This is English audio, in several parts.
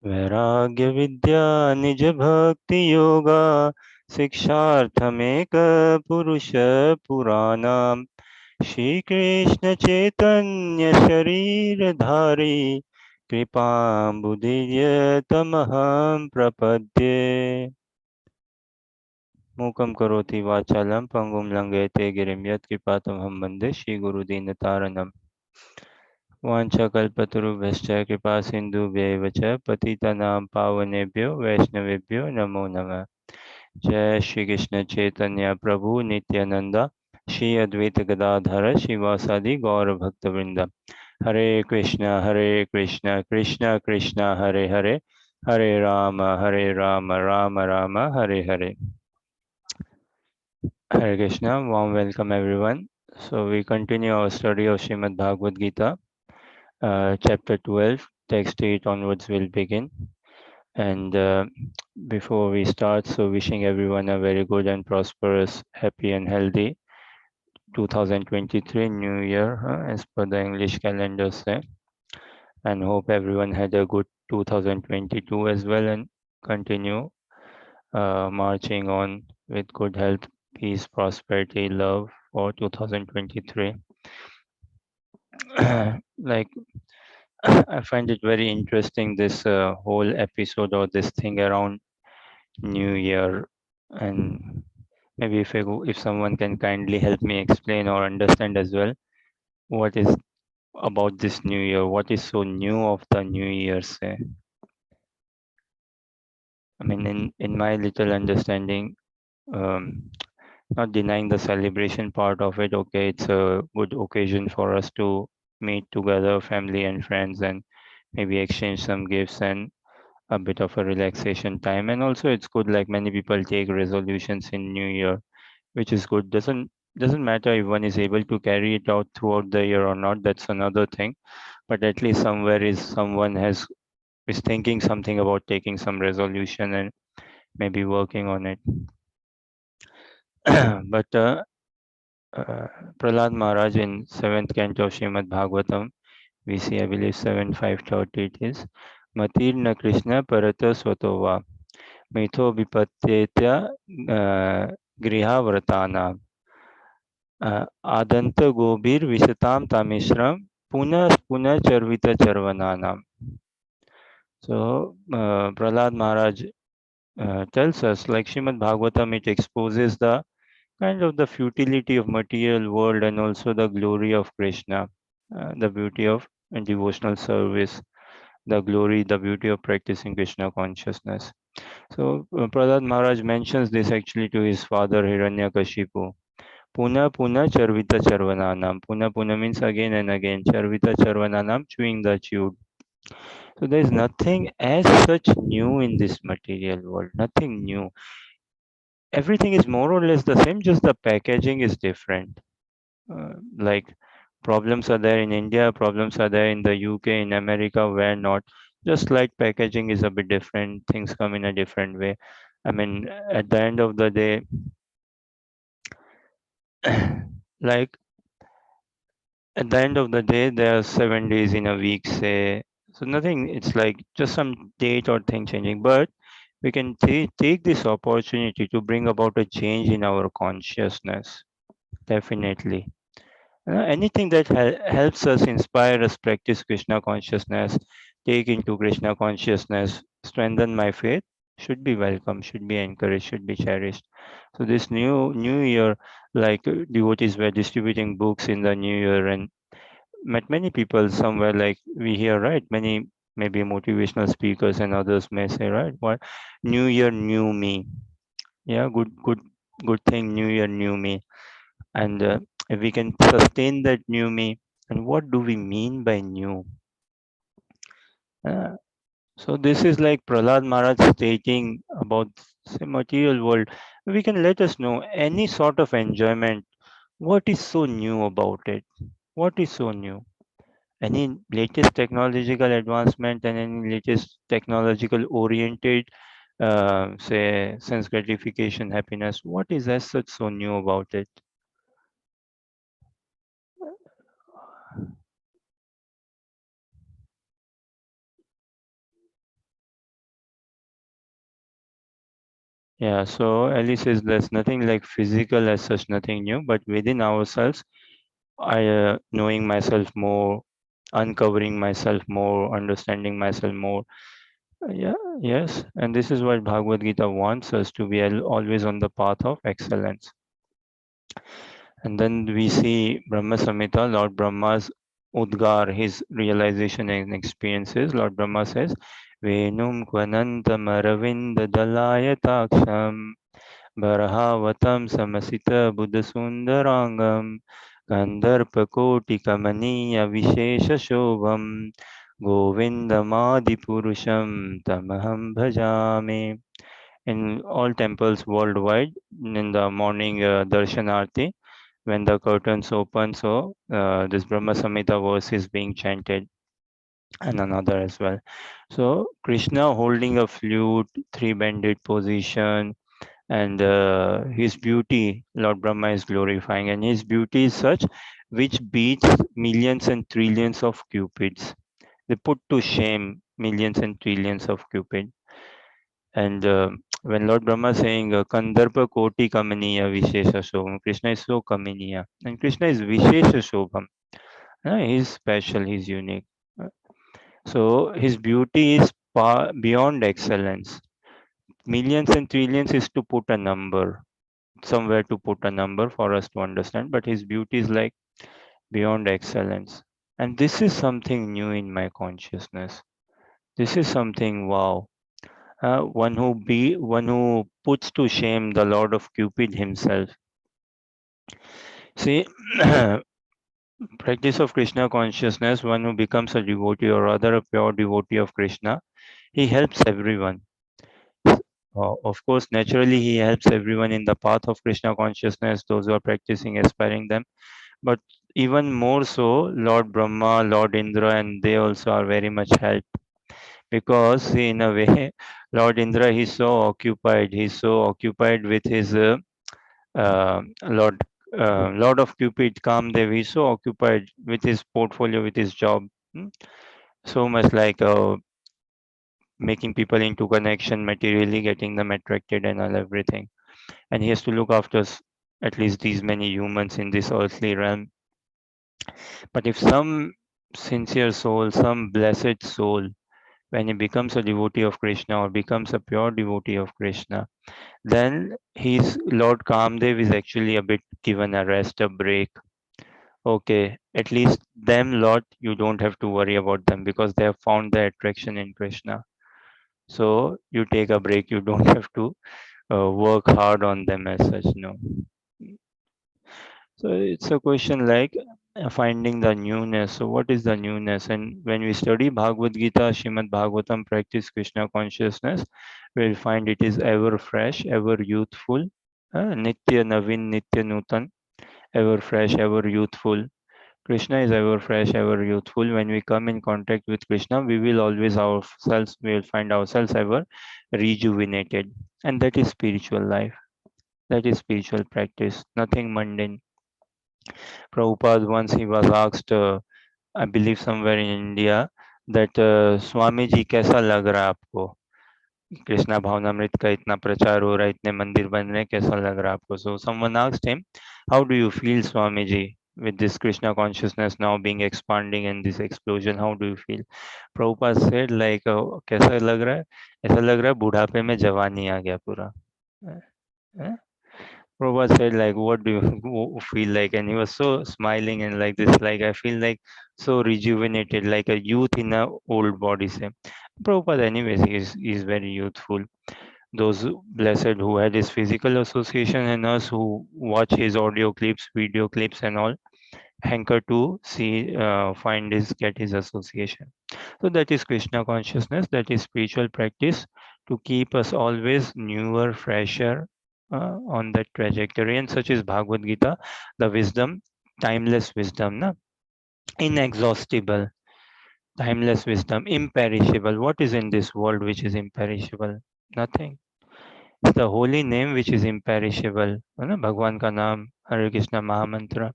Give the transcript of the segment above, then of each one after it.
वैराग्य विद्या निज भक्ति योगा शिक्षार्थमेक पुरुष पुराना श्री कृष्ण चैतन्य शरीर धारी कृपाम्बुदिव्य तमहं प्रपद्ये। मूकं करोति वाचालं पंगुं लंघयते गिरिं यत्कृपातमहं वन्दे श्रीगुरुदीनतारणम्। वाञ्छाकल्पतरुभ्यश्च कृपा सिन्धुभ्यैव च पतितानां पावनेभ्यो वैष्णवेभ्यो नमो नमः। जय श्री कृष्ण चैतन्य प्रभु नित्यानंद श्री अद्वैत गदाधर शिवासादि गौर भक्तवृंद। हरे कृष्ण कृष्ण कृष्ण हरे हरे, हरे Ram Ram Ram Hare Hare. Hare Krishna, warm welcome everyone. So we continue our study of Srimad Bhagavad Gita, chapter 12, text 8 onwards will begin. And before we start, so wishing everyone a very good and prosperous, happy and healthy 2023 New Year, as per the English calendar say. And hope everyone had a good 2022 as well and continue marching on with good health, peace, prosperity, love for 2023. Like I find it very interesting this whole episode or this thing around New Year, and maybe if someone can kindly help me explain or understand as well what is about this New Year, what is so new of the New Year? Say, I mean, in my little understanding, um, not denying the celebration part of it. Okay, it's a good occasion for us to meet together, family and friends, and maybe exchange some gifts and a bit of a relaxation time. And also it's good, like many people take resolutions in New Year, which is good. Doesn't matter if one is able to carry it out throughout the year or not, that's another thing. But at least somewhere is someone has is thinking something about taking some resolution and maybe working on it. But uh, Prahlad Maharaj in 7th canto of Srimad Bhagavatam, we see, I believe 7.530 it is, Matirna Krishna Parata Swatova Mitho Vipattetya Grihavartana Adanta Gobir Vishatam Tamishram Puna Puna Charvita Charvananam. So Prahlad Maharaj tells us, like Srimad Bhagavatam, it exposes the kind of the futility of material world and also the glory of Krishna, the beauty of devotional service, the glory, the beauty of practicing Krishna consciousness. So Prahlad Maharaj mentions this actually to his father Hiranyakashipu. Puna Puna Charvita Charvananam. Puna Puna means again and again. Charvita Charvananam, chewing the chewed. So there is nothing as such new in this material world. Nothing new. Everything is more or less the same, just the packaging is different. Like problems are there in India, problems are there in the UK, in America, where not. Just like packaging is a bit different, things come in a different way. I mean, at the end of the day, like at the end of the day, there are 7 days in a week, say. So nothing, it's like just some date or thing changing. But we can take this opportunity to bring about a change in our consciousness, definitely. Anything that helps us, inspire us, practice Krishna consciousness, take into Krishna consciousness, strengthen my faith, should be welcome, should be encouraged, should be cherished. So this new year, like devotees were distributing books in the new year and met many people somewhere, like we hear, right? Many maybe motivational speakers and others may say, right? What new year, new me. Yeah, good thing. New year, new me. And if we can sustain that new me, and what do we mean by new? Uh, so this is like Prahlad Maharaj stating about the material world. We can let us know any sort of enjoyment. What is so new about it? What is so new? Any latest technological advancement and any latest technological oriented, say, sense gratification, happiness? What is as such so new about it? Yeah, so Ali says there's nothing like physical as such, nothing new, but within ourselves, I knowing myself more, uncovering myself more, understanding myself more. Yeah, yes, and this is what Bhagavad Gita wants us to be always on the path of excellence. And then we see Brahma Samhita, Lord Brahma's Udgar, his realization and experiences. Lord Brahma says, Venum Kvanantam Aravinda Dalayataksam Barahavatam Samasita Buddha Sundarangam Gandharpa Koti Kamaniya Vishesha Shobham Govindamadi Purusham Tamaham Bhajami. In all temples worldwide, in the morning Darshanarti, when the curtains open, so this Brahma Samhita verse is being chanted, and another as well. So Krishna holding a flute, three-banded position, and his beauty, Lord Brahma is glorifying, and his beauty is such which beats millions and trillions of cupids. They put to shame millions and trillions of cupids. And when Lord Brahma is saying Kandarpa Koti Kamaniya Vishesha Shobham, Krishna is so Kamaniya, and Krishna is Vishesha Shobham. He's special, he's unique. Uh, So his beauty is beyond excellence. Millions and trillions is to put a number, somewhere to put a number for us to understand, but his beauty is like beyond excellence. And this is something new in my consciousness. This is something wow. One who puts to shame the Lord of Cupid himself. See, practice of Krishna consciousness, one who becomes a devotee or rather a pure devotee of Krishna, he helps everyone. Of course, naturally, he helps everyone in the path of Krishna consciousness, those who are practicing, aspiring them. But even more so, Lord Brahma, Lord Indra, and they also are very much helped because, see, in a way, Lord Indra, he's so occupied with his Lord. Lord of Cupid, Kamdev, he's so occupied with his portfolio, with his job, hmm, so much like making people into connection, materially getting them attracted and all everything. And he has to look after at least these many humans in this earthly realm. But if some sincere soul, some blessed soul, when he becomes a devotee of Krishna or becomes a pure devotee of Krishna, then his Lord Kamdev is actually a bit given a rest, a break. Okay, at least them, Lord, you don't have to worry about them because they have found their attraction in Krishna. So you take a break, you don't have to work hard on them as such, no. So it's a question like finding the newness. So what is the newness? And when we study Bhagavad Gita, Shrimad Bhagavatam, practice Krishna consciousness, we'll find it is ever fresh, ever youthful, Nitya Navin, Nitya Nutan, ever fresh, ever youthful. Krishna is ever fresh, ever youthful. When we come in contact with Krishna, we will find ourselves ever rejuvenated. And that is spiritual life. That is spiritual practice, nothing mundane. Prabhupada once he was asked, I believe somewhere in India, that Swami ji कैसा लग रहा है आपको कृष्णा भावनामृत का इतना प्रचार हो रहा है इतने मंदिर बन रहे हैं कैसा लग रहा है आपको so someone asked him how do you feel Swami ji with this Krishna consciousness now being expanding and this explosion how do you feel Prabhupada said like कैसा लग रहा है ऐसा लग रहा है बुढ़ापे में जवानी आ गया पूरा Eh? Prabhupada said, like, what do you feel like? And he was so smiling and like this, like, I feel like so rejuvenated, like a youth in a old body. Say, Prabhupada, anyways, is very youthful. Those blessed who had his physical association and us who watch his audio clips, video clips, and all, hanker to see, find his, get his association. So that is Krishna consciousness, that is spiritual practice to keep us always newer, fresher on that trajectory. And such is Bhagavad Gita, the wisdom, timeless wisdom, na? Inexhaustible, timeless wisdom, imperishable. What is in this world which is imperishable? Nothing. It's the holy name which is imperishable. Na? Bhagwan ka naam, Hare Krishna Mahamantra.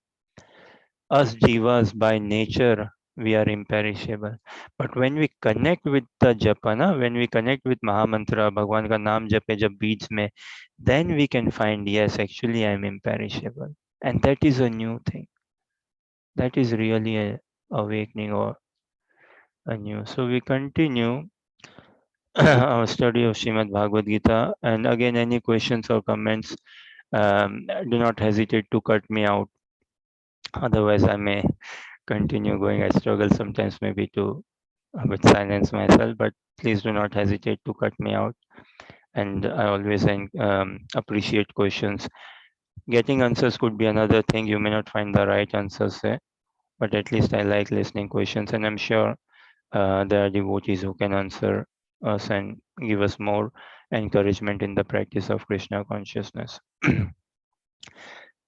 Us jivas by nature we are imperishable. But when we connect with the japana, when we connect with Mahamantra, Bhagwan ka naam jape jab beats mein, then we can find, yes, actually I am imperishable. And that is a new thing. That is really a awakening or a new. So we continue our study of Srimad Bhagavad Gita. And again, any questions or comments, do not hesitate to cut me out. Otherwise, I may continue going. I struggle sometimes maybe to with silence myself, but please do not hesitate to cut me out. And I always appreciate questions. Getting answers could be another thing. You may not find the right answers there, but at least I like listening questions, and I'm sure there are devotees who can answer us and give us more encouragement in the practice of Krishna consciousness.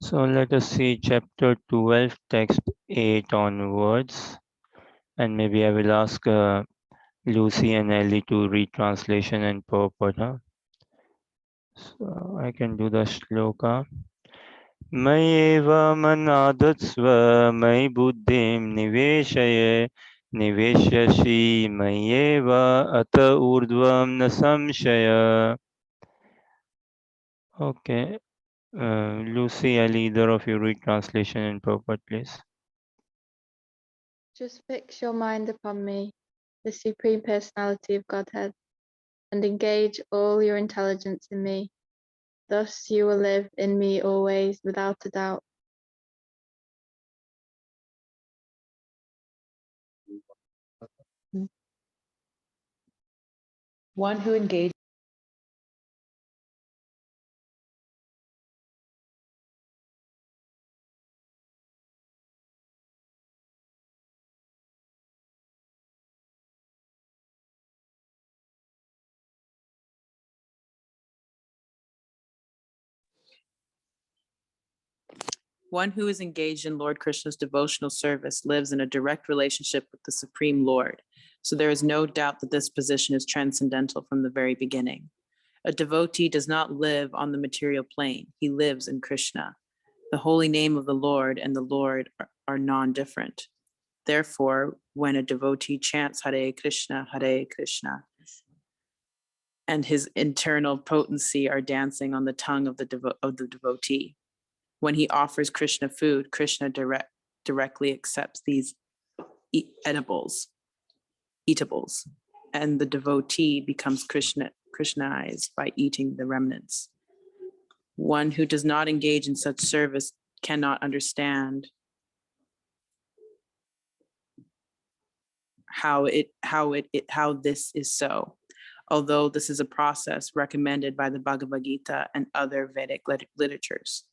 So let us see chapter 12, text 8 onwards, and maybe I will ask Lucy and Ellie to read translation and purport. Huh? So I can do the shloka. मय्येव मनादत्स्व मयि बुद्धिं निवेशय निवेश्यसि मय्येव अत ऊर्ध्वं न संशय. Okay, Lucy, I'll either of you read translation and purport, please. Just fix your mind upon me, the Supreme Personality of Godhead, and engage all your intelligence in me. Thus you will live in me always, without a doubt. One who engages One who is engaged in Lord Krishna's devotional service lives in a direct relationship with the Supreme Lord. So there is no doubt that this position is transcendental from the very beginning. A devotee does not live on the material plane. He lives in Krishna. The holy name of the Lord and the Lord are non-different. Therefore, when a devotee chants Hare Krishna, and his internal potency are dancing on the tongue of the devotee. When he offers Krishna food, Krishna directly accepts these eatables, and the devotee becomes Krishnaized by eating the remnants. One who does not engage in such service cannot understand how this is so, although this is a process recommended by the Bhagavad Gita and other Vedic literatures.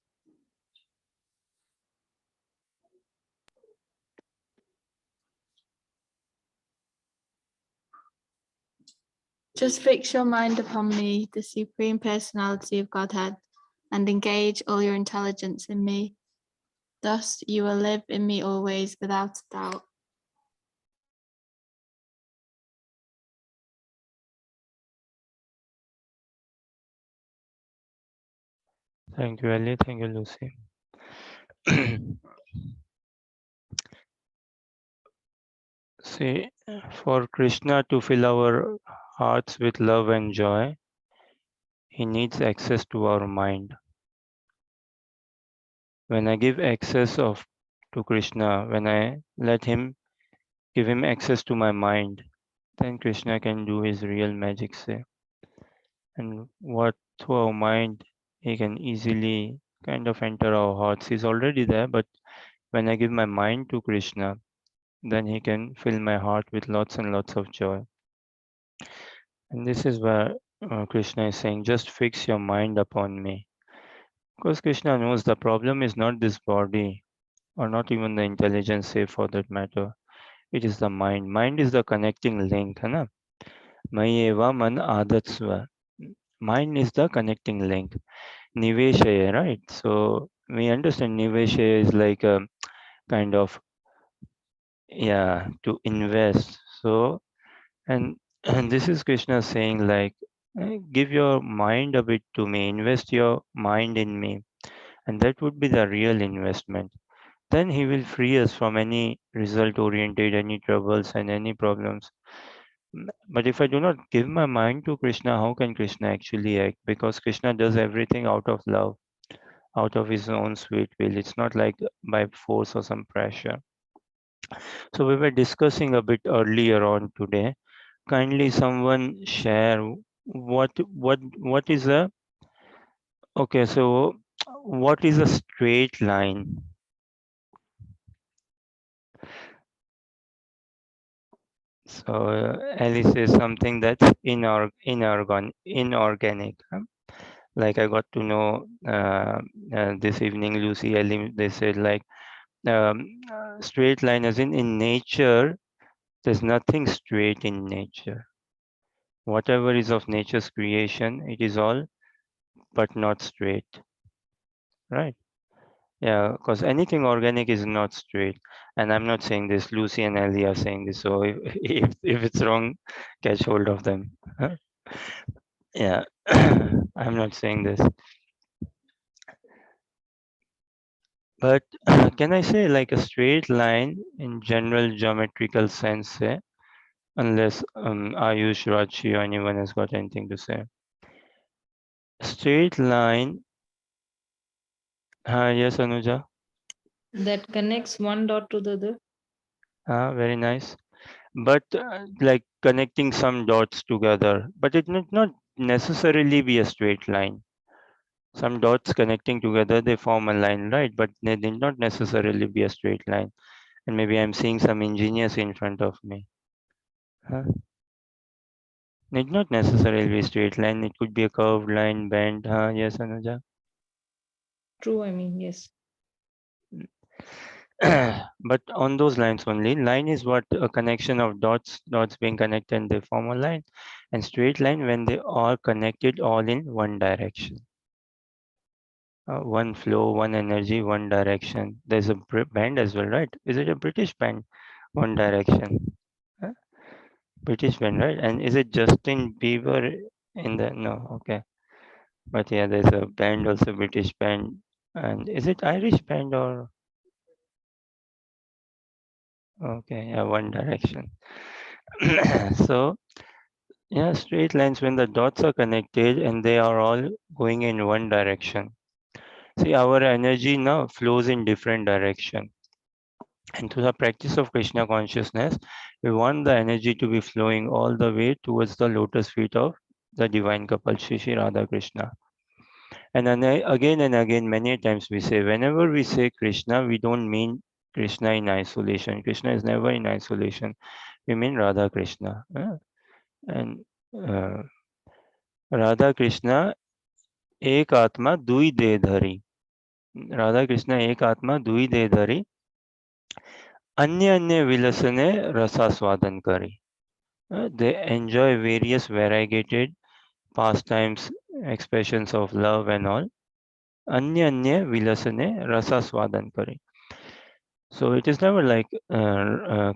Just fix your mind upon me, the Supreme Personality of Godhead, and engage all your intelligence in me. Thus you will live in me always, without a doubt. Thank you, Ellie. Thank you, Lucy. See, for Krishna to fill our hearts with love and joy, he needs access to our mind. When I give access to Krishna, when I let him give him access to my mind, then Krishna can do his real magic, say. And what through our mind, he can easily kind of enter our hearts. He's already there, but when I give my mind to Krishna, then he can fill my heart with lots and lots of joy. And this is where Krishna is saying, just fix your mind upon me. Because Krishna knows the problem is not this body, or not even the intelligence, say, for that matter. It is the mind. Mind is the connecting link. है ना? Mayeva man adatsva. Mind is the connecting link. Niveshaya, right? So we understand Niveshaya is like a kind of, yeah, to invest. So, and this is Krishna saying like, give your mind a bit to me, invest your mind in me. And that would be the real investment. then he will free us from any result oriented, any troubles and any problems. But if I do not give my mind to Krishna, how can Krishna actually act? Because Krishna does everything out of love, out of his own sweet will. It's not like by force or some pressure. So we were discussing a bit earlier on today. Kindly someone share what is a okay, so what is a straight line? So Alice says something that's inorganic. Like I got to know this evening, Lucy, Ellie, they said like straight line as in nature, there's nothing straight in nature. Whatever is of nature's creation, it is all but not straight, right? Yeah, because anything organic is not straight. And I'm not saying this, Lucy and Ellie are saying this. So if it's wrong, catch hold of them. Huh? Yeah, I'm not saying this. But can I say like a straight line in general geometrical sense, say, unless Ayush, Rachi, or anyone has got anything to say? Straight line, yes, Anuja, That connects one dot to the other. very nice. But like connecting some dots together, but it need not necessarily be a straight line. Some dots connecting together, they form a line, right? But they need not necessarily be a straight line. And maybe I'm seeing some engineers in front of me. Huh? Need not necessarily be a straight line. It could be a curved line, bend. Yes, Anuja. True, I mean, yes. But on those lines only, line is what a connection of dots being connected and they form a line. And straight line when they are connected all in one direction. One flow, one energy, one direction. There's a band as well, right? Is it a British band? One direction. Huh? British band, right? And is it Justin Bieber in the no? Okay. But yeah, there's a band also, British band. And is it Irish band or okay, yeah, one direction. So yeah, straight lines when the dots are connected and they are all going in one direction. See, our energy now flows in different direction. And through the practice of Krishna consciousness, we want the energy to be flowing all the way towards the lotus feet of the divine couple, Shri Shri Radha Krishna. And then again and again, many times we say, whenever we say Krishna, we don't mean Krishna in isolation. Krishna is never in isolation. We mean Radha Krishna. And uh, Radha Krishna एक आत्मा दुई देहधारी. राधा कृष्ण एक आत्मा दुई देहधारी अन्य अन्य विलसने रसास्वादन करी. They enjoy various variegated pastimes, expressions of love and all. Anya anya vilasane rasa swadan kare. So it is never like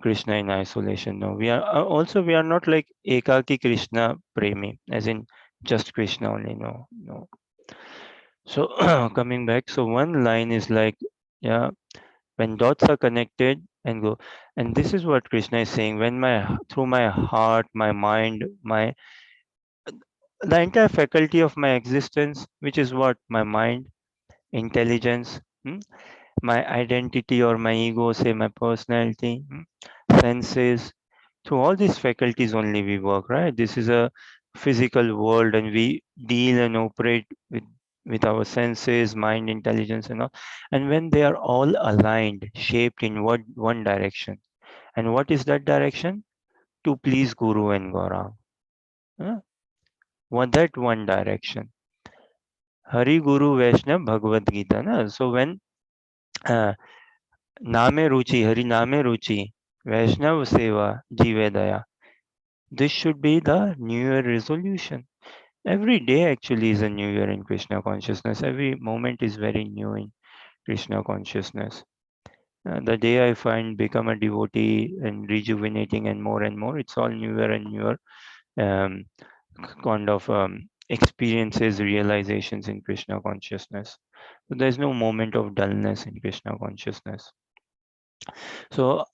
Krishna in isolation. No, we are not like ekaki Krishna premi, as in just Krishna only. No, no. So coming back, so one line is like, yeah, when dots are connected and go, and this is what Krishna is saying. When through my heart, my mind, the entire faculty of my existence, which is what my mind, intelligence, my identity or my ego, say my personality, senses, through all these faculties only we work, right? This is a physical world and we deal and operate with our senses, mind, intelligence and all. And when they are all aligned, shaped in one direction. And what is that direction? To please Guru and Gaurang. That one direction. Hari Guru Vaishnav Bhagavad Gita. Na? So when uh, Name Ruchi, Hari Name Ruchi, Vaishnav Seva, Jive Daya. This should be the New Year resolution. Every day actually is a New Year in Krishna consciousness. Every moment is very new in Krishna consciousness. The day I find become a devotee and rejuvenating and more, it's all newer and newer um, kind of experiences, realizations in Krishna consciousness. So there's no moment of dullness in Krishna consciousness. So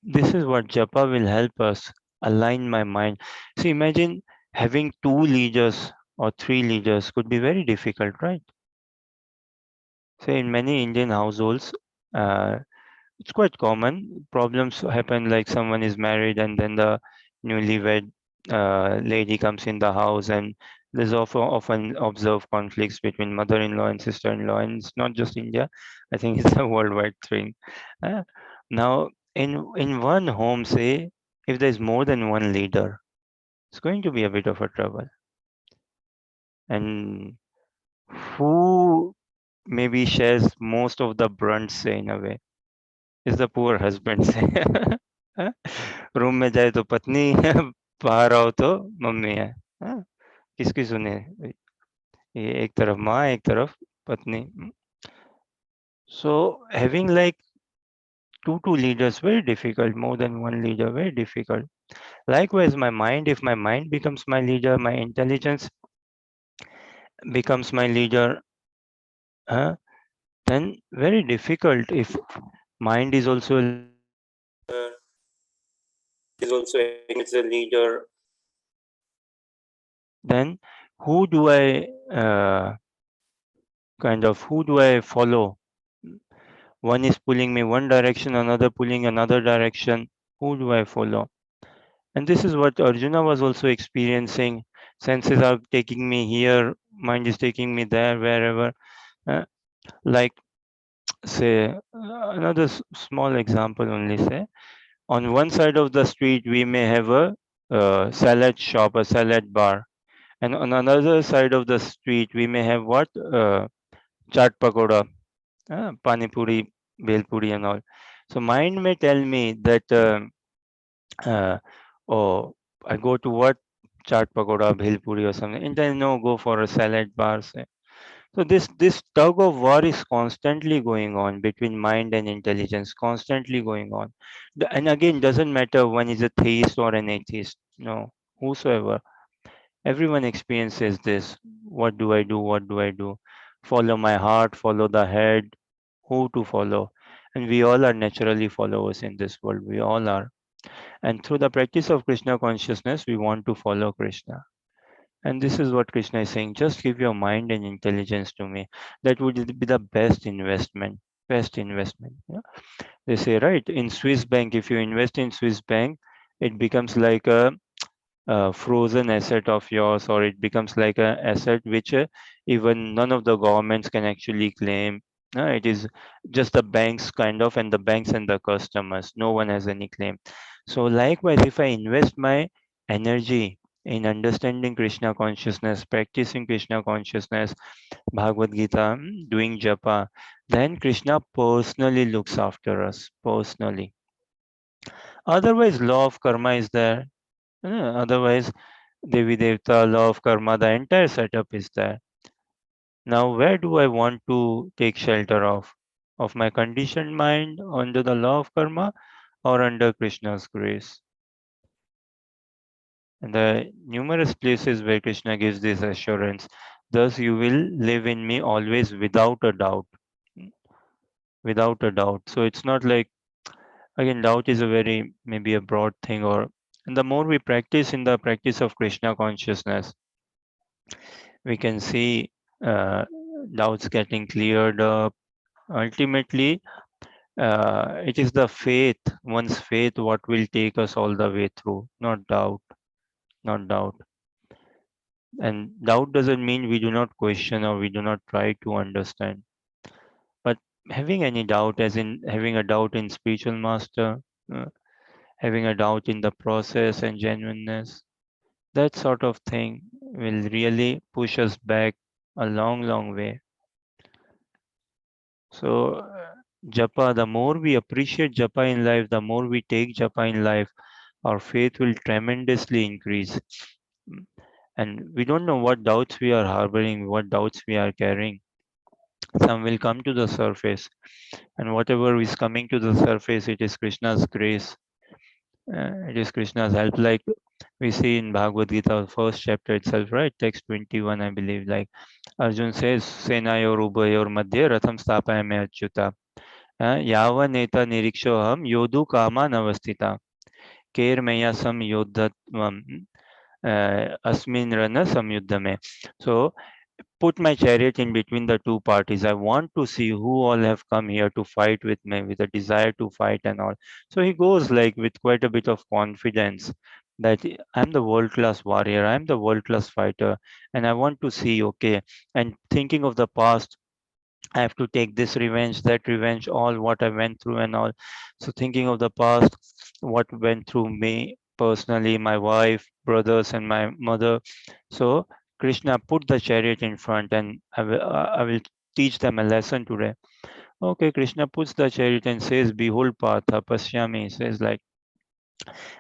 this is what japa will help us align my mind. See, imagine having two leaders or three leaders could be very difficult, right? Say in many Indian households, uh, it's quite common. Problems happen like someone is married and then the newlywed lady comes in the house, and there's often observed conflicts between mother-in-law and sister-in-law, and it's not just India. I think it's a worldwide thing. Uh, Now, in one home, say if there's more than one leader, it's going to be a bit of a trouble. And who maybe shares most of the brunt, say in a way, is the poor husband. Say room में जाए तो पत्नी है, बाहर आओ तो mummy है। हाँ, किसकी सुने? ये एक तरफ माँ, एक तरफ पत्नी। So having like two leaders very difficult, more than one leader very difficult. Likewise, my mind, if my mind becomes my leader, my intelligence becomes my leader, then very difficult. If mind is also is also acting as a leader, then who do I who do I follow? One is pulling me one direction, another pulling another direction. Who do I follow? And this is what Arjuna was also experiencing. Senses are taking me here, mind is taking me there, wherever. Uh, like, say, another small example only, say. On one side of the street, we may have a salad shop, a salad bar. And on another side of the street, we may have what? Chaat pakoda, pani puri, bhel puri and all. So mind may tell me that, uh, oh, I go to what? Chaat pakoda, bhel puri or something. And then no, go for a salad bar. Say. So this tug of war is constantly going on between mind and intelligence, constantly going on. And again, doesn't matter one is a theist or an atheist. No, whosoever. Everyone experiences this. What do I do? What do I do? Follow my heart, follow the head, who to follow. And we all are naturally followers in this world. We all are. And through the practice of Krishna consciousness, we want to follow Krishna. And this is what Krishna is saying. Just give your mind and intelligence to me. That would be the best investment. Best investment. Yeah? They say, right, in Swiss bank, if you invest in Swiss bank, it becomes like a frozen asset of yours, or it becomes like an asset which even none of the governments can actually claim. It is just the banks kind of, and the banks and the customers, no one has any claim. So likewise, if I invest my energy in understanding Krishna consciousness, practicing Krishna consciousness, Bhagavad Gita, doing japa, then Krishna personally looks after us, personally. Otherwise, law of karma is there. Otherwise, Devi Devta, law of karma, the entire setup is there. Now, where do I want to take shelter of? Of my conditioned mind under the law of karma, or under Krishna's grace? And there are numerous places where Krishna gives this assurance. Thus, you will live in me always without a doubt. Without a doubt. So it's not like, again, doubt is a very, maybe a broad thing, or, and the more we practice in the practice of Krishna consciousness, we can see uh, doubts getting cleared up. Ultimately, it is the faith, one's faith, what will take us all the way through, not doubt, not doubt. And doubt doesn't mean we do not question or we do not try to understand. But having any doubt, as in having a doubt in spiritual master, uh, having a doubt in the process and genuineness, that sort of thing will really push us back a long, long way. So, japa, the more we appreciate japa in life, the more we take japa in life, our faith will tremendously increase. And we don't know what doubts we are harboring, what doubts we are carrying. Some will come to the surface, and whatever is coming to the surface, it is Krishna's grace. It is Krishna's help. Like we see in Bhagavad Gita, first chapter itself, right? Text 21, I believe. Like Arjun says, Senayor Ubayor Madhya Ratham Stapayame Achyuta. यावनेता निरीक्षोऽहं योद्धुं कामान् अवस्थिता केर्मया संयोद्धत्वम् अस्मिन् रण samyuddhame. So put my chariot in between the two parties. I want to see who all have come here to fight with me, with a desire to fight and all. So he goes like with quite a bit of confidence that I'm the world class warrior, I'm the world class fighter, and I want to see, okay, and thinking of the past, I have to take this revenge, that revenge, all what I went through and all. So thinking of the past, what went through me personally, my wife, brothers, and my mother. So Krishna put the chariot in front, and I will teach them a lesson today. Okay, Krishna puts the chariot and says, "Behold, Partha, Pashyami." Says like,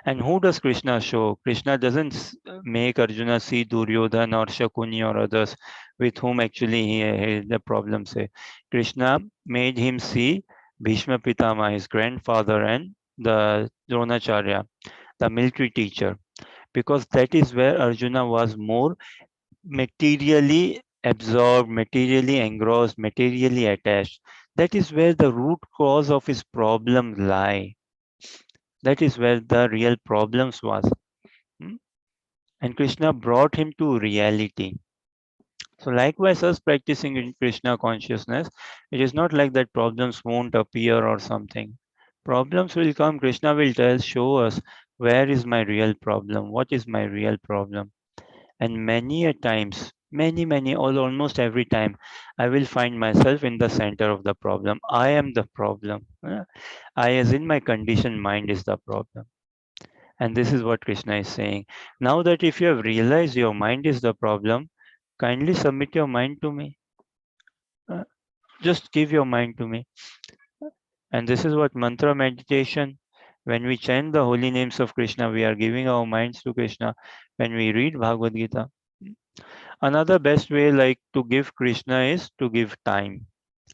and who does Krishna show? Krishna doesn't make Arjuna see Duryodhana or Shakuni or others with whom actually he had the problem. Say, Krishna made him see Bhishma Pitama, his grandfather, and the Dronacharya, the military teacher, because that is where Arjuna was more materially absorbed, materially engrossed, materially attached. That is where the root cause of his problem lie. That is where the real problems was. Hmm? And Krishna brought him to reality. So likewise, us practicing in Krishna consciousness, it is not like that problems won't appear or something. Problems will come. Krishna will show us where is my real problem, what is my real problem. And many a times, many, almost every time, I will find myself in the center of the problem. I am the problem. I, as in my conditioned mind, is the problem. And this is what Krishna is saying. Now that if you have realized your mind is the problem, kindly submit your mind to me. Uh, just give your mind to me. And this is what mantra meditation. When we chant the holy names of Krishna, we are giving our minds to Krishna. When we read Bhagavad Gita, another best way like to give Krishna is to give time.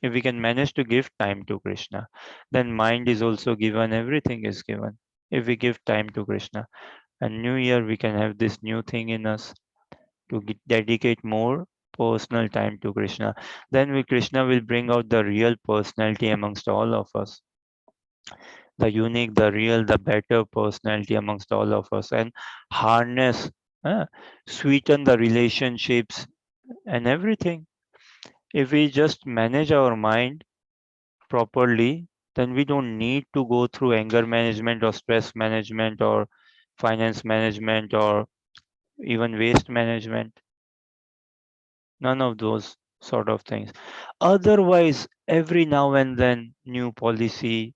If we can manage to give time to Krishna, then mind is also given, everything is given. If we give time to Krishna. And new year, we can have this new thing in us to dedicate more personal time to Krishna. Then Krishna will bring out the real personality amongst all of us. The unique, the real, the better personality amongst all of us, and harness, uh, sweeten the relationships and everything. If we just manage our mind properly, then we don't need to go through anger management or stress management or finance management or even waste management. None of those sort of things. Otherwise, every now and then, new policy,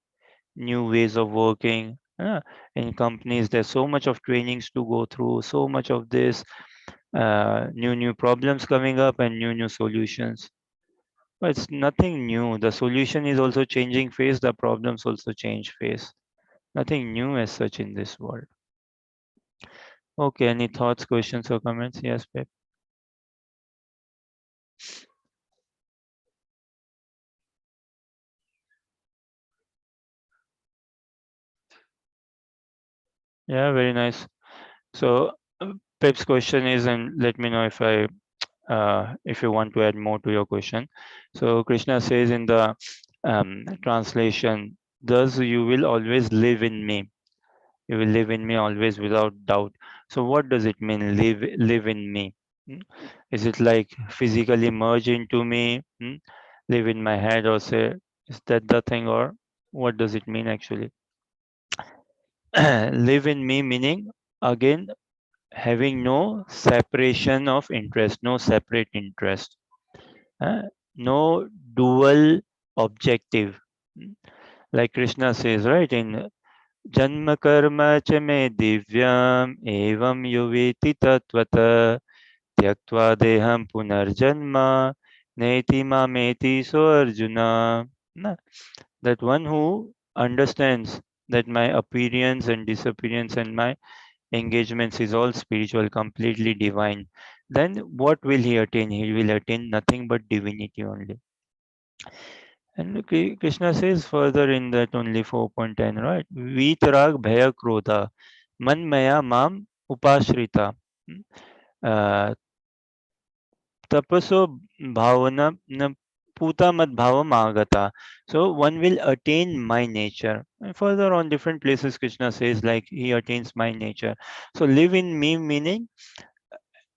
new ways of working. In companies, there's so much of trainings to go through, so much of this, new problems coming up and new solutions. But it's nothing new. The solution is also changing phase, the problems also change phase. Nothing new as such in this world. Okay, any thoughts, questions, or comments? Yes, Pep. Yeah, very nice. So Pep's question is, and let me know if you want to add more to your question. So Krishna says in the translation, "Thus you will always live in me. You will live in me always without doubt." So what does it mean, live in me? Hmm? Is it like physically merge into me, live in my head, or say, is that the thing, or what does it mean actually? Live in me meaning, again, having no separation of interest, no separate interest, no dual objective. Like Krishna says, right, in Janma karma cha me divyam evam yuveti tatvata tyaktva deham punarjanma neti mameti so Arjuna. Na? That one who understands that my appearance and disappearance and my engagements is all spiritual, completely divine, then what will he attain? He will attain nothing but divinity only. And Krishna says further in that only 4.10, right? Vitarag bhaya krodha man maya mam upashrita. Uh, tapaso bhavana puta mad bhavam agata. So one will attain my nature. And further on different places, Krishna says like he attains my nature. So live in me meaning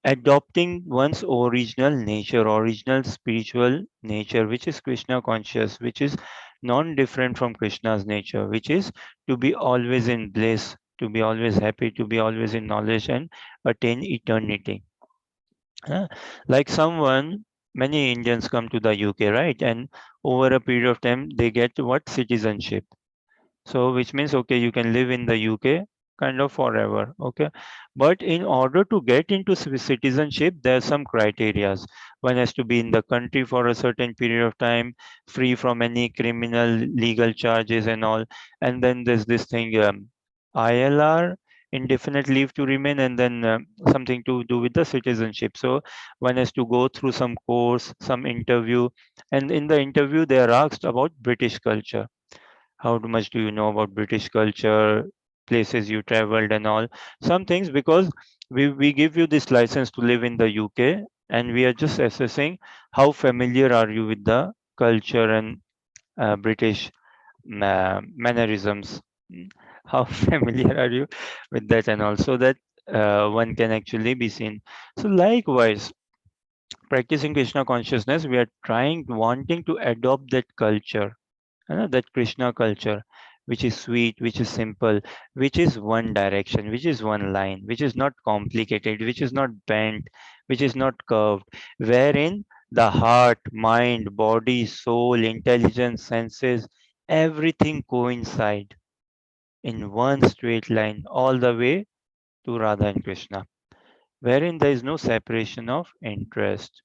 adopting one's original nature, original spiritual nature, which is Krishna conscious, which is non-different from Krishna's nature, which is to be always in bliss, to be always happy, to be always in knowledge and attain eternity. Uh, like someone, many Indians come to the UK, right? And over a period of time, they get what? Citizenship. So which means okay, you can live in the UK kind of forever. Okay. But in order to get into citizenship, there are some criterias. One has to be in the country for a certain period of time, free from any criminal legal charges and all. And then there's this thing, ILR, indefinite leave to remain, and then something to do with the citizenship. So one has to go through some course, some interview, and in the interview they are asked about British culture. How much do you know about British culture, places you traveled and all? Some things, because we give you this license to live in the UK, and we are just assessing how familiar are you with the culture and British mannerisms. How familiar are you with that and all, so that one can actually be seen. So likewise, practicing Krishna consciousness, we are wanting to adopt that culture, that Krishna culture, which is sweet, which is simple, which is one direction, which is one line, which is not complicated, which is not bent, which is not curved, wherein the heart, mind, body, soul, intelligence, senses, everything coincide in one straight line all the way to Radha and Krishna, wherein there is no separation of interest.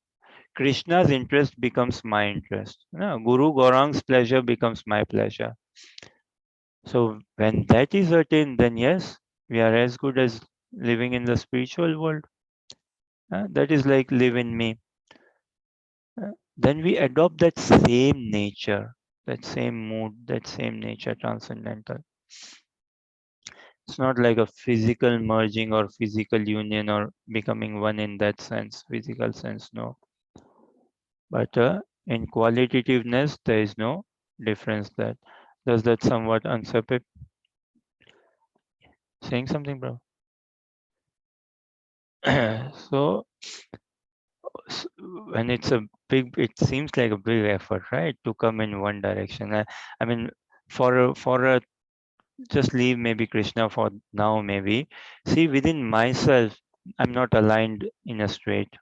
Krishna's interest becomes my interest. Guru Gaurang's pleasure becomes my pleasure. So when that is attained, then yes, we are as good as living in the spiritual world. That is like live in me. Then we adopt that same nature, that same mood, that same nature, transcendental. It's not like a physical merging or physical union or becoming one in that sense, physical sense, no. But in qualitativeness, there is no difference. That does that somewhat answer it? Saying something, bro? So when it's a big, it seems like a big effort, right, to come in one direction. I mean, for a just leave maybe Krishna for now, maybe see within myself, I'm not aligned in a straight.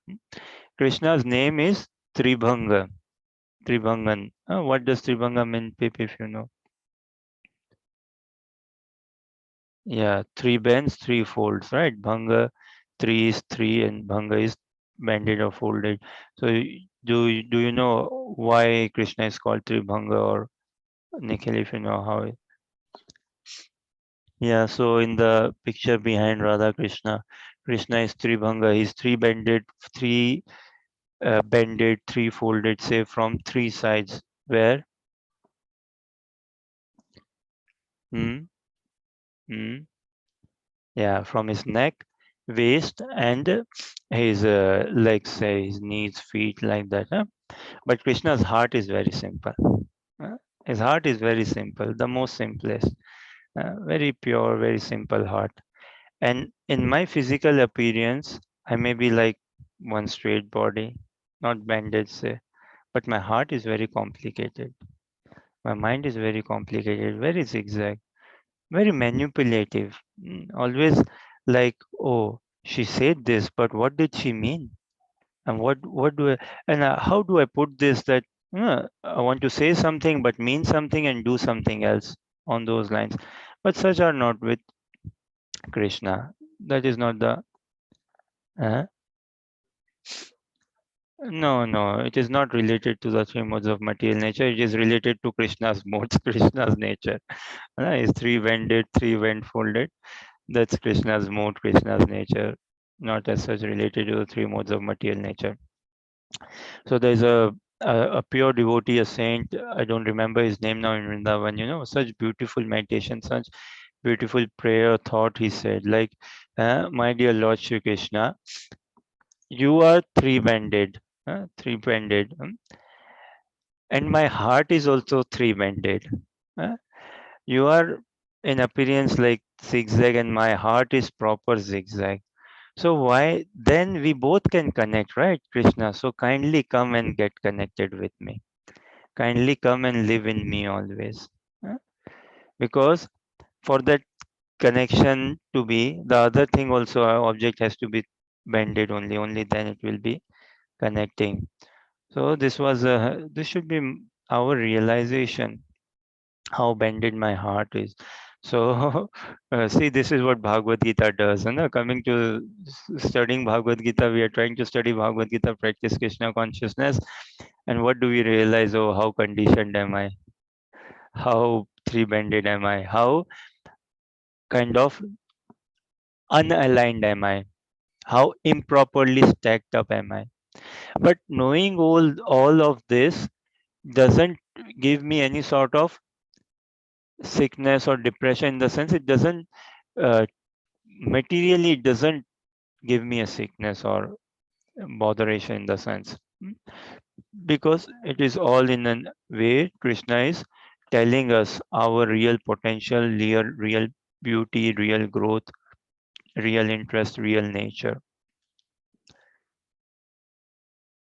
Krishna's name is Tribhanga, Tribhangan. What does Tribhanga mean, Pip, if you know? Yeah, three bends, three folds, right? Bhanga, three is three, and Bhanga is bended or folded. So do you know why Krishna is called Tribhanga, or Nikhil, if you know how? Yeah, so in the picture behind Radha Krishna, Krishna is Tribhanga. He's three bended, three folded, say from three sides. Where? Hmm. Hmm. Yeah, from his neck, waist, and his legs, say his knees, feet, like that. Huh? But Krishna's heart is very simple. Uh, His heart is very simple, the most simplest, very pure, very simple heart. And in my physical appearance, I may be like one straight body, not bended, say, but my heart is very complicated. My mind is very complicated, very zigzag, very manipulative. Always like, oh, she said this, but what did she mean? And what do I, and how do I put this, that I want to say something but mean something and do something else on those lines. But such are not with Krishna. That is not the uh, no, it is not related to the three modes of material nature. It is related to Krishna's modes, Krishna's nature. Is three bended, three bent folded. That's Krishna's mode, Krishna's nature, not as such related to the three modes of material nature. So there's a pure devotee, a saint. I don't remember his name now in Vrindavan. Such beautiful meditation, such beautiful prayer thought. He said, like, my dear Lord Shri Krishna, you are three-banded, three-banded. and my heart is also three-bended. Huh? You are in appearance like zigzag, and my heart is proper zigzag. So why then we both can connect, right, Krishna? So kindly come and get connected with me. Kindly come and live in me always. Huh? Because for that connection to be, the other thing also, our object has to be bended only then it will be connecting. So this should be our realization how bended my heart is. So see, this is what Bhagavad Gita does. You know, coming to studying Bhagavad Gita, we are trying to study Bhagavad Gita, practice Krishna consciousness, and what do we realize? Oh, how conditioned am I? How three-bended am I? How kind of unaligned am I? How improperly stacked up am I? But knowing all of this doesn't give me any sort of sickness or depression, in the sense it doesn't uh, materially, it doesn't give me a sickness or botheration, in the sense. Because it is all in a way Krishna is telling us our real potential, real beauty, real growth, real interest, real nature.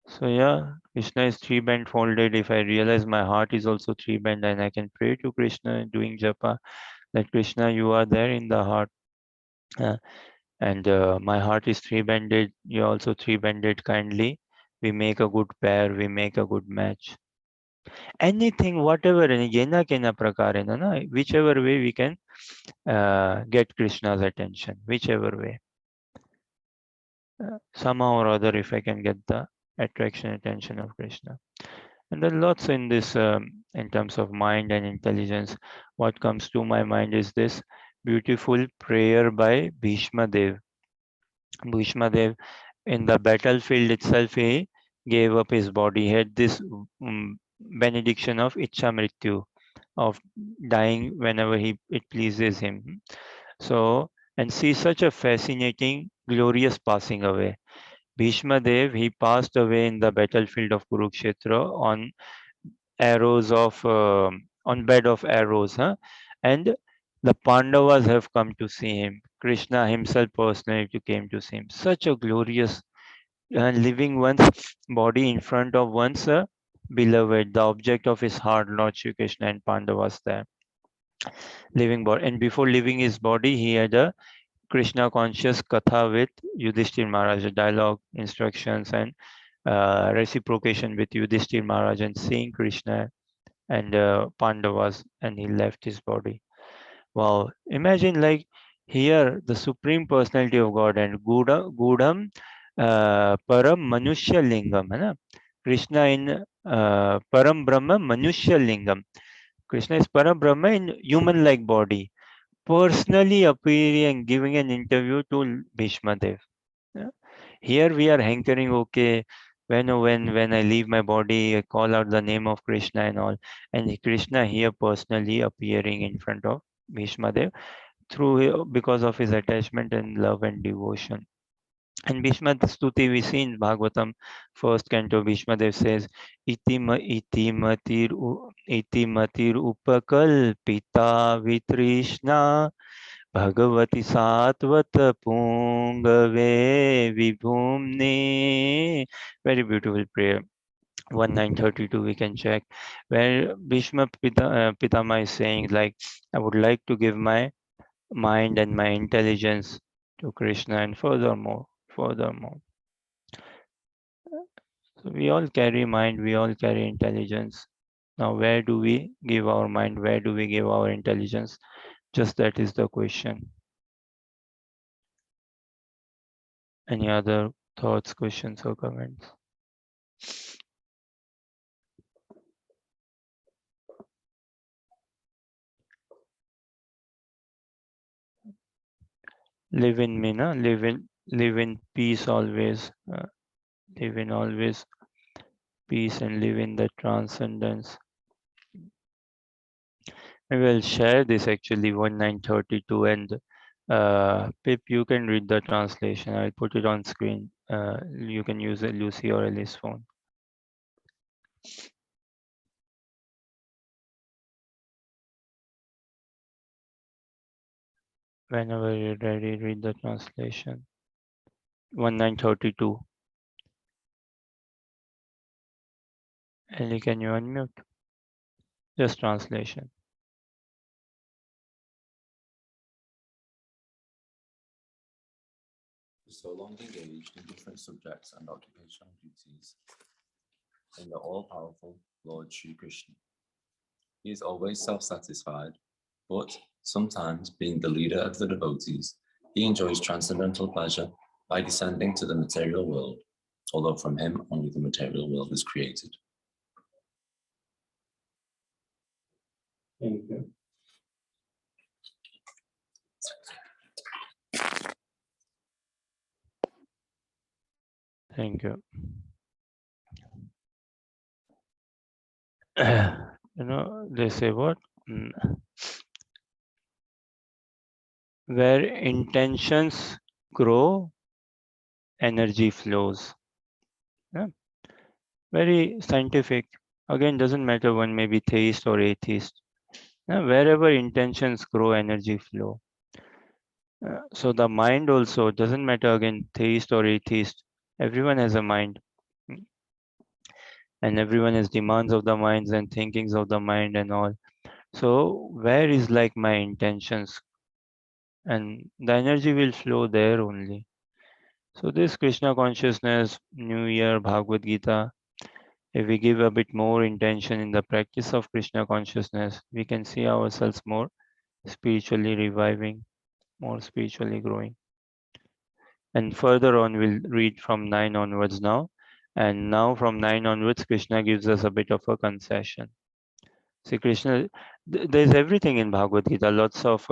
So yeah, Krishna is three bent folded. If I realize my heart is also three bent, and I can pray to Krishna doing japa, that Krishna, you are there in the heart. Uh, and my heart is three bended, you also three bended, kindly. We make a good pair, we make a good match. Anything, whatever, yena kena prakarena, na, whichever way we can get Krishna's attention, whichever way. Somehow or other, if I can get the attention of Krishna. And then lots in this, in terms of mind and intelligence. What comes to my mind is this beautiful prayer by Bhishma Dev. Bhishma Dev, in the battlefield itself, he gave up his body. He had this benediction of Ichha Mrityu, of dying whenever it pleases him. So, and see such a fascinating, glorious passing away. Bhishma Dev, he passed away in the battlefield of Kurukshetra on arrows of on bed of arrows, huh? And the Pandavas have come to see him. Krishna himself personally came to see him. Such a glorious living one's body in front of one's beloved, the object of his heart, Lord Shri Krishna and Pandavas there. Living body, and before leaving his body, he had a Krishna conscious katha with Yudhishthir Maharaj, a dialogue, instructions, and reciprocation with Yudhishthir Maharaj, and seeing Krishna and Pandavas, and he left his body. Wow! Imagine, like, here the Supreme Personality of God and Gudam Param Manushya Lingam, है ना? Krishna in Param Brahma Manushya Lingam. Krishna is Param Brahma in human-like body, personally appearing, giving an interview to Bhishma Dev. Yeah. Here we are hankering, okay, when I leave my body, I call out the name of Krishna and all, and Krishna here personally appearing in front of Bhishma Dev through because of his attachment and love and devotion. And Bhishma Stuti we see in Bhagavatam, first canto. Bhishma Dev says, iti matir upakal pita vitrishna Bhagavati Satvat Pungave Vibhumne. Very beautiful prayer. 1932 we can check, where Bhishma Pitama is saying, like, I would like to give my mind and my intelligence to Krishna, and furthermore. So we all carry mind, we all carry intelligence. Now where do we give our mind? Where do we give our intelligence? Just that is the question. Any other thoughts, questions, or comments? Live in me, na? Live in peace always. Live in always peace and live in the transcendence. Maybe I'll share this actually 1932, and Pip, you can read the translation. I'll put it on screen. You can use a Lucy or Alice phone. Whenever you're ready, read the translation. 1932. Ellie, can you unmute? Just translation. So long engaged in different subjects and occupational duties in the all-powerful Lord Shri Krishna. He is always self-satisfied, but sometimes, being the leader of the devotees, he enjoys transcendental pleasure by descending to the material world, although from him only the material world is created. Thank you. Thank you. You know, they say what? Where intentions grow, energy flows. Yeah. Very scientific. Again, doesn't matter one may be theist or atheist. Yeah. Wherever intentions grow, energy flow. So the mind also doesn't matter again, theist or atheist. Everyone has a mind. And everyone has demands of the minds and thinkings of the mind and all. So where is like my intentions? And the energy will flow there only. So this Krishna consciousness, New Year, Bhagavad Gita, if we give a bit more intention in the practice of Krishna consciousness, we can see ourselves more spiritually reviving, more spiritually growing. And further on, we'll read from 9 onwards now. And now from 9 onwards, Krishna gives us a bit of a concession. See, Krishna, there's everything in Bhagavad Gita, lots of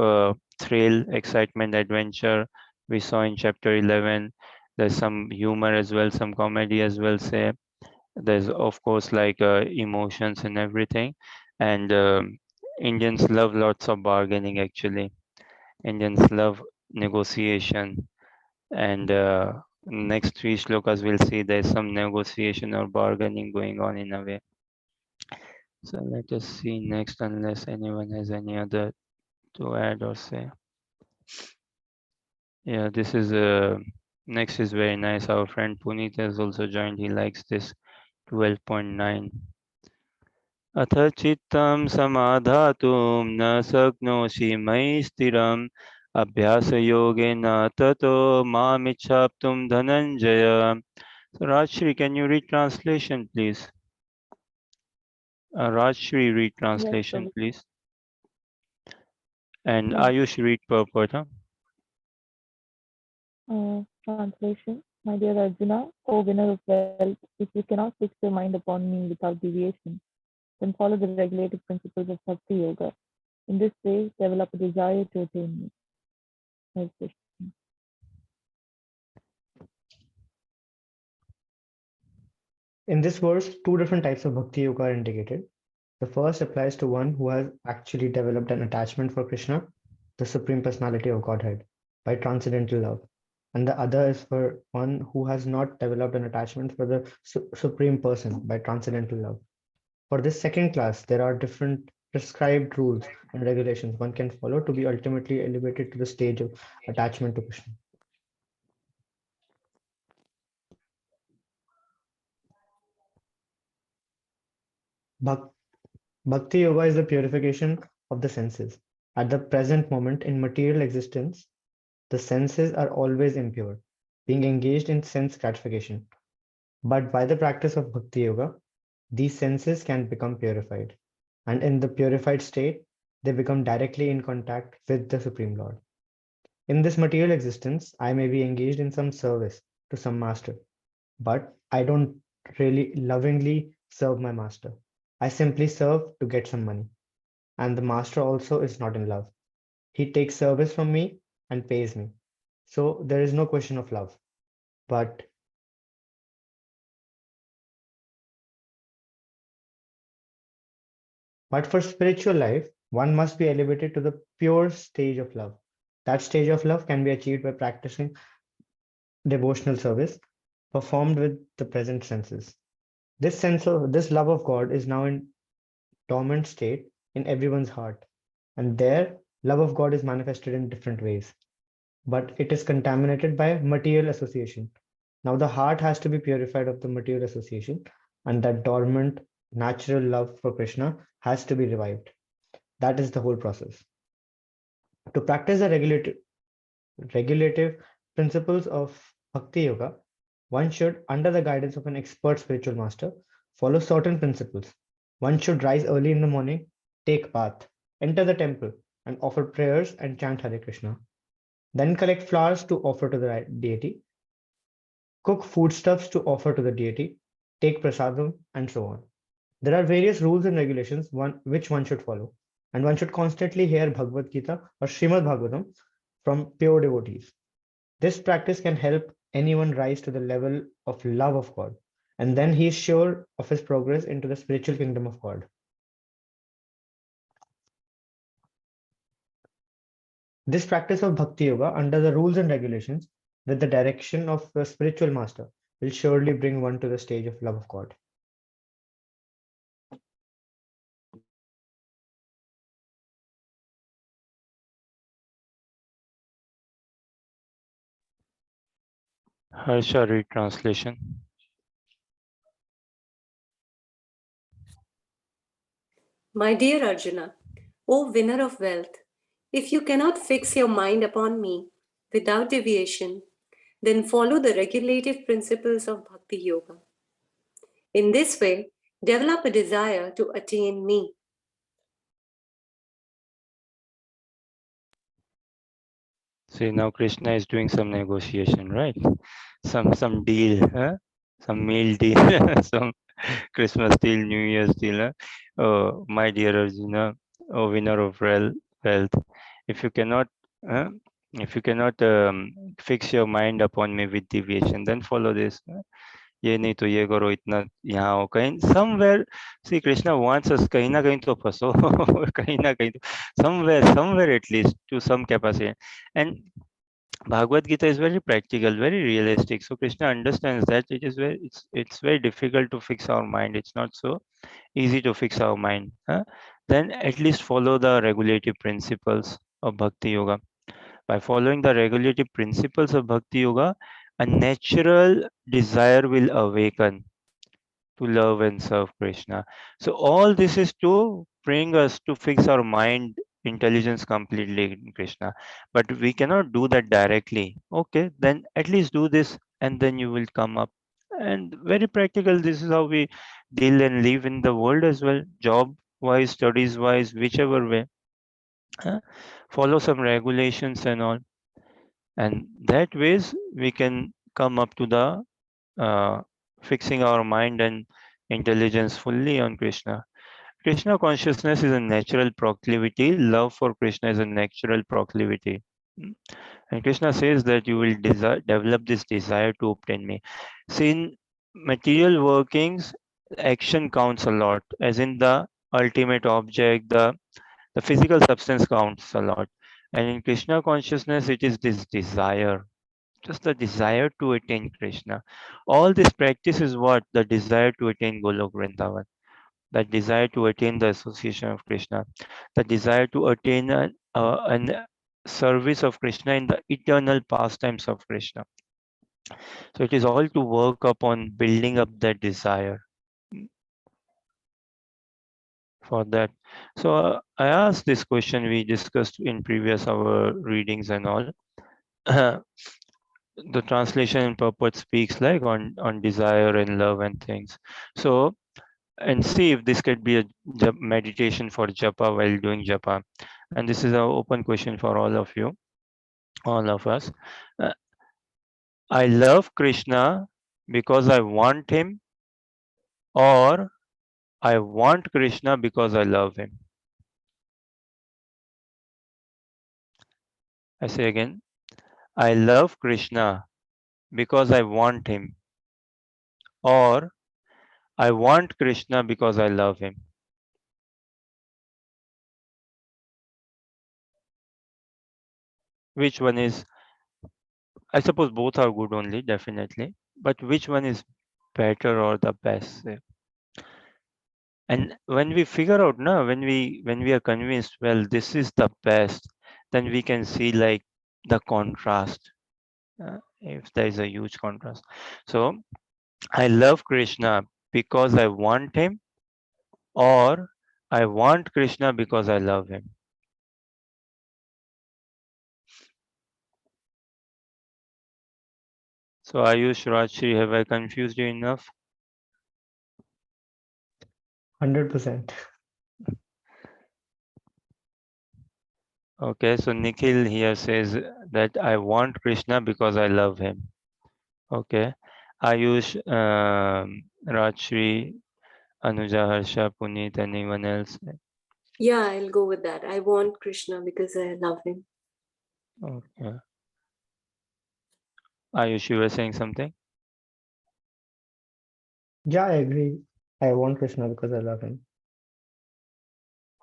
thrill, excitement, adventure. We saw in chapter 11, there's some humor as well, some comedy as well, say. There's, of course, like emotions and everything. And Indians love lots of bargaining, actually. Indians love negotiation. And next 3 shlokas, we'll see there's some negotiation or bargaining going on in a way. So let us see next, unless anyone has any other to add or say. Yeah, this is next is very nice. Our friend Puneet has also joined. He likes this 12.9. अथ चित्तं समाधातुं न शक्नोषि मयि स्थिरम् अभ्यासयोगेन ततो मामिच्छाप्तुं Dhananjay. So Rajshri, can you read translation, please? Rajshri, read translation, Prabhu. please. And Yeah. Ayush, read purport. Huh? Translation. My dear Arjuna, O winner of wealth, if you cannot fix your mind upon me without deviation, then follow the regulative principles of Bhakti Yoga. In this way, develop a desire to attain me. Hare Krishna. In this verse, 2 different types of bhakti yoga are indicated. The first applies to one who has actually developed an attachment for Krishna, the Supreme Personality of Godhead, by transcendental love. And the other is for one who has not developed an attachment for the Supreme Person by transcendental love. For this second class, there are different prescribed rules and regulations one can follow to be ultimately elevated to the stage of attachment to Krishna. Bhakti yoga is the purification of the senses. At the present moment in material existence, the senses are always impure, being engaged in sense gratification. But by the practice of Bhakti yoga, these senses can become purified. And in the purified state, they become directly in contact with the Supreme Lord. In this material existence, I may be engaged in some service to some master, but I don't really lovingly serve my master. I simply serve to get some money. And the master also is not in love. He takes service from me and pays me. So there is no question of love. But for spiritual life, one must be elevated to the pure stage of love. That stage of love can be achieved by practicing devotional service performed with the present senses. This love of God is now in dormant state in everyone's heart. And there Love of God is manifested in different ways, but it is contaminated by material association. Now, the heart has to be purified of the material association, and that dormant natural love for Krishna has to be revived. That is the whole process. To practice the regulative principles of Bhakti Yoga, one should, under the guidance of an expert spiritual master, follow certain principles. One should rise early in the morning, take bath, enter the temple, and offer prayers and chant Hare Krishna. Then collect flowers to offer to the deity, cook foodstuffs to offer to the deity, take prasadam, and so on. There are various rules and regulations which one should follow, and one should constantly hear Bhagavad Gita or Srimad Bhagavatam from pure devotees. This practice can help anyone rise to the level of love of God, and then he is sure of his progress into the spiritual kingdom of God. This practice of Bhakti Yoga, under the rules and regulations, with the direction of a spiritual master, will surely bring one to the stage of love of God. Harsha, read translation. My dear Arjuna, O winner of wealth, if you cannot fix your mind upon me without deviation, then follow the regulative principles of Bhakti Yoga. In this way, develop a desire to attain me. See, now Krishna is doing some negotiation, right? Some deal, huh? Some meal deal, some Christmas deal, New Year's deal. Huh? Oh, my dear Arjuna, oh winner of wealth, if you cannot, uh, fix your mind upon me with deviation, then follow this. ये नहीं तो ये करो, इतना यहाँ हो, कहीं somewhere. See, Krishna wants us कहीं ना कहीं तो फंसो, कहीं ना कहीं तो somewhere at least to some capacity. And Bhagavad Gita is very practical, very realistic. So Krishna understands that it's very difficult to fix our mind. It's not so easy to fix our mind. Huh? Then at least follow the regulative principles of Bhakti Yoga. By following the regulative principles of Bhakti Yoga, a natural desire will awaken to love and serve Krishna. So all this is to bring us to fix our mind intelligence completely in Krishna. But we cannot do that directly. Okay, then at least do this and then you will come up. And very practical, this is how we deal and live in the world as well. Job wise, studies wise, whichever way. Follow some regulations and all. And that ways we can come up to the fixing our mind and intelligence fully on Krishna. Krishna consciousness is a natural proclivity. Love for Krishna is a natural proclivity. And Krishna says that you will develop this desire to obtain me. See, in material workings, action counts a lot, as in the ultimate object, the physical substance counts a lot. And in Krishna consciousness, it is this desire, just the desire to attain Krishna. All this practice is what? The desire to attain Golok Vrindavan, the desire to attain the association of Krishna, the desire to attain an service of Krishna in the eternal pastimes of Krishna. So it is all to work upon building up that desire for that. So I asked this question we discussed in previous our readings and all. The translation and purport speaks like on desire and love and things. So and see if this could be a meditation for japa while doing japa. And this is an open question for all of you, all of us. I love Krishna because I want him, or I want Krishna because I love him. I say again, I love Krishna because I want him, or I want Krishna because I love him. Which one is, I suppose both are good only, definitely, but which one is better or the best? And when we figure out, no, when we are convinced, well, this is the best, then we can see like the contrast. If there is a huge contrast. So I love Krishna because I want him, or I want Krishna because I love him. So Ayush, Rajshri, have I confused you enough? 100%. Okay, so Nikhil here says that I want Krishna because I love him. Okay, Ayush, Rajshri, Anuja, Harsha, Puneet, anyone else? Yeah, I'll go with that. I want Krishna because I love him. Okay. Ayush, you were saying something? Yeah, I agree. I want Krishna because I love him.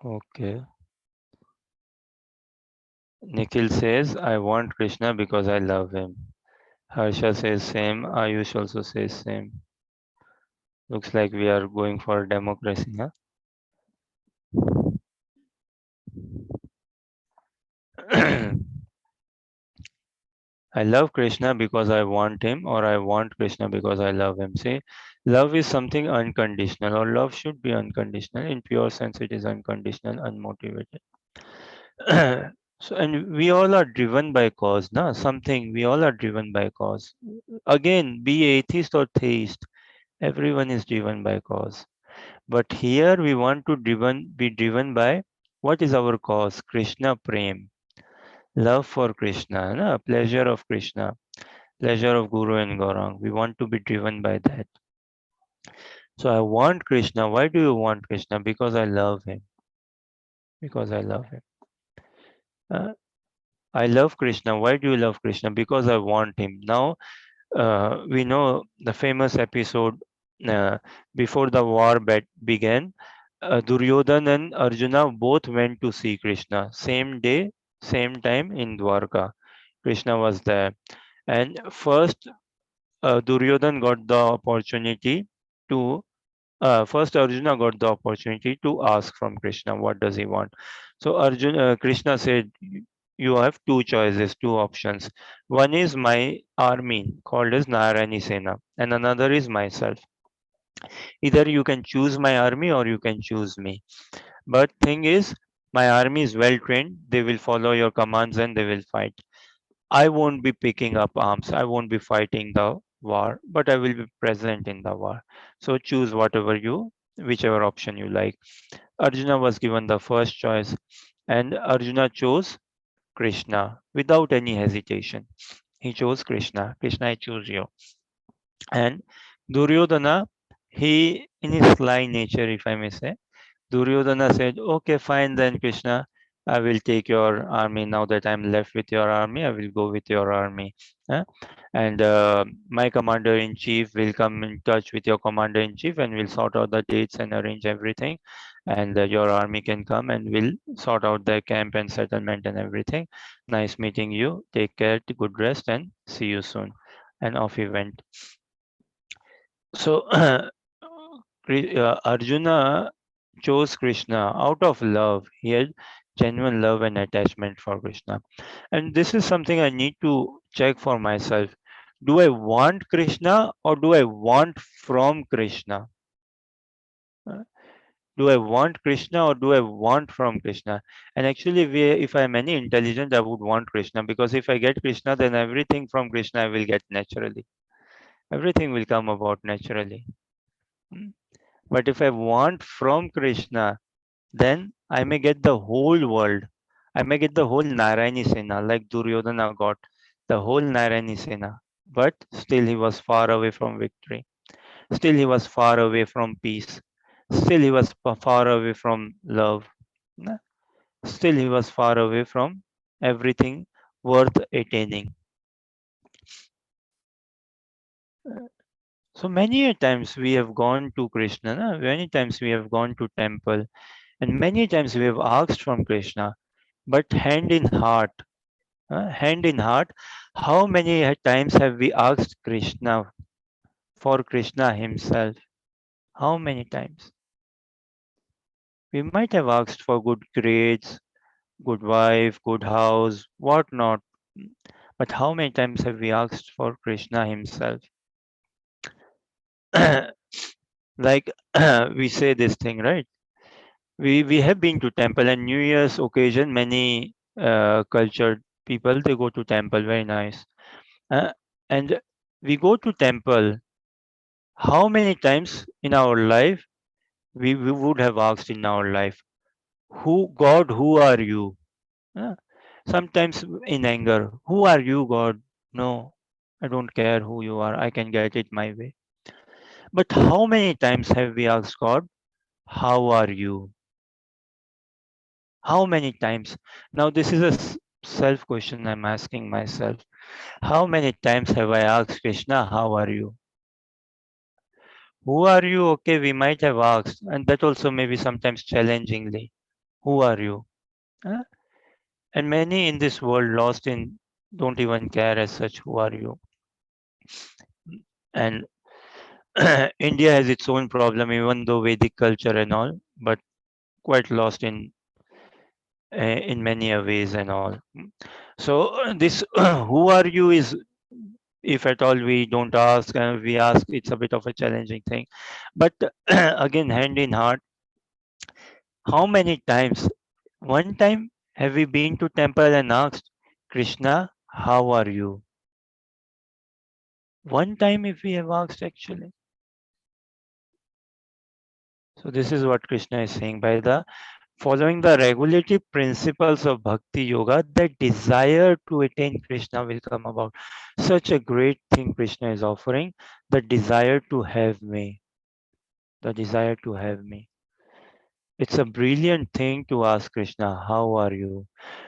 Okay. Nikhil says, I want Krishna because I love him. Harsha says same. Ayush also says same. Looks like we are going for democracy, huh? I love Krishna because I want him, or I want Krishna because I love him. See, love is something unconditional, or love should be unconditional. In pure sense, it is unconditional, unmotivated. So, and we all are driven by cause, na? Something we all are driven by cause. Again, be atheist or theist, everyone is driven by cause. But here we want to be driven by what is our cause? Krishna Prem, love for Krishna, na? Pleasure of Krishna, pleasure of Guru and Gaurang. We want to be driven by that. So I want Krishna. Why do you want Krishna? Because I love him. Because I love him. Uh, I love Krishna. Why do you love Krishna? Because I want him. Now we know the famous episode before the war began. Duryodhan and Arjuna both went to see Krishna. Same day, same time in Dwarka. Krishna was there. And first, Duryodhan got the opportunity to first Arjuna got the opportunity to ask from Krishna what does he want. So Krishna said, you have two choices, two options. One is my army called as Narayani Sena, and another is myself. Either you can choose my army or you can choose me. But thing is, my army is well trained. They will follow your commands and they will fight. I won't be picking up arms. I won't be fighting the war, but I will be present in the war. So choose whichever option you like. Arjuna was given the first choice, and Arjuna chose Krishna without any hesitation. He chose Krishna. Krishna, I choose you. And Duryodhana, he, in his sly nature, if I may say, Duryodhana said, okay, fine then, Krishna. I will take your army now that I'm left with your army. I will go with your army. Huh? And my commander in chief will come in touch with your commander in chief and will sort out the dates and arrange everything. And your army can come and will sort out the camp and settlement and everything. Nice meeting you. Take care, good rest, and see you soon. And off he went. So Arjuna chose Krishna out of love. He had genuine love and attachment for Krishna. And this is something I need to check for myself. Do I want Krishna or do I want from Krishna? Uh, Do I want Krishna or do I want from Krishna? And actually, if I'm any intelligent, I would want Krishna, because if I get Krishna, then everything from Krishna I will get naturally. Everything will come about naturally. Hmm. But if I want from Krishna, then I may get the whole world. I may get the whole Narayani Sena, like Duryodhana got the whole Narayani Sena. But still he was far away from victory. Still he was far away from peace. Still he was far away from love. Na? Still he was far away from everything worth attaining. So many a times we have gone to Krishna, na? Many times we have gone to temple, and many times we have asked from Krishna, but hand in heart, how many times have we asked Krishna for Krishna himself? How many times? We might have asked for good grades, good wife, good house, what not. But how many times have we asked for Krishna himself? Like we say this thing, right? We have been to temple, and New Year's occasion, many cultured people, they go to temple, very nice. And we go to temple. How many times in our life we would have asked in our life, who God, who are you? Uh, Sometimes in anger, who are you, God? No, I don't care who you are. I can get it my way. But how many times have we asked God, how are you? How many times? Now, this is a self question I'm asking myself. How many times have I asked Krishna, how are you? Who are you? Okay, we might have asked, and that also maybe sometimes challengingly. Who are you? Huh? And many in this world lost in don't even care as such, who are you? And India has its own problem, even though Vedic culture and all, but quite lost in many a ways and all. So this who are you is, if at all we don't ask and we ask, it's a bit of a challenging thing. But again, hand in heart, how many times? One time have we been to temple and asked Krishna, how are you? One time if we have asked actually. So this is what Krishna is saying by the following the regulative principles of Bhakti Yoga, the desire to attain Krishna will come about. Such a great thing Krishna is offering, the desire to have me. The desire to have me. It's a brilliant thing to ask Krishna, how are you?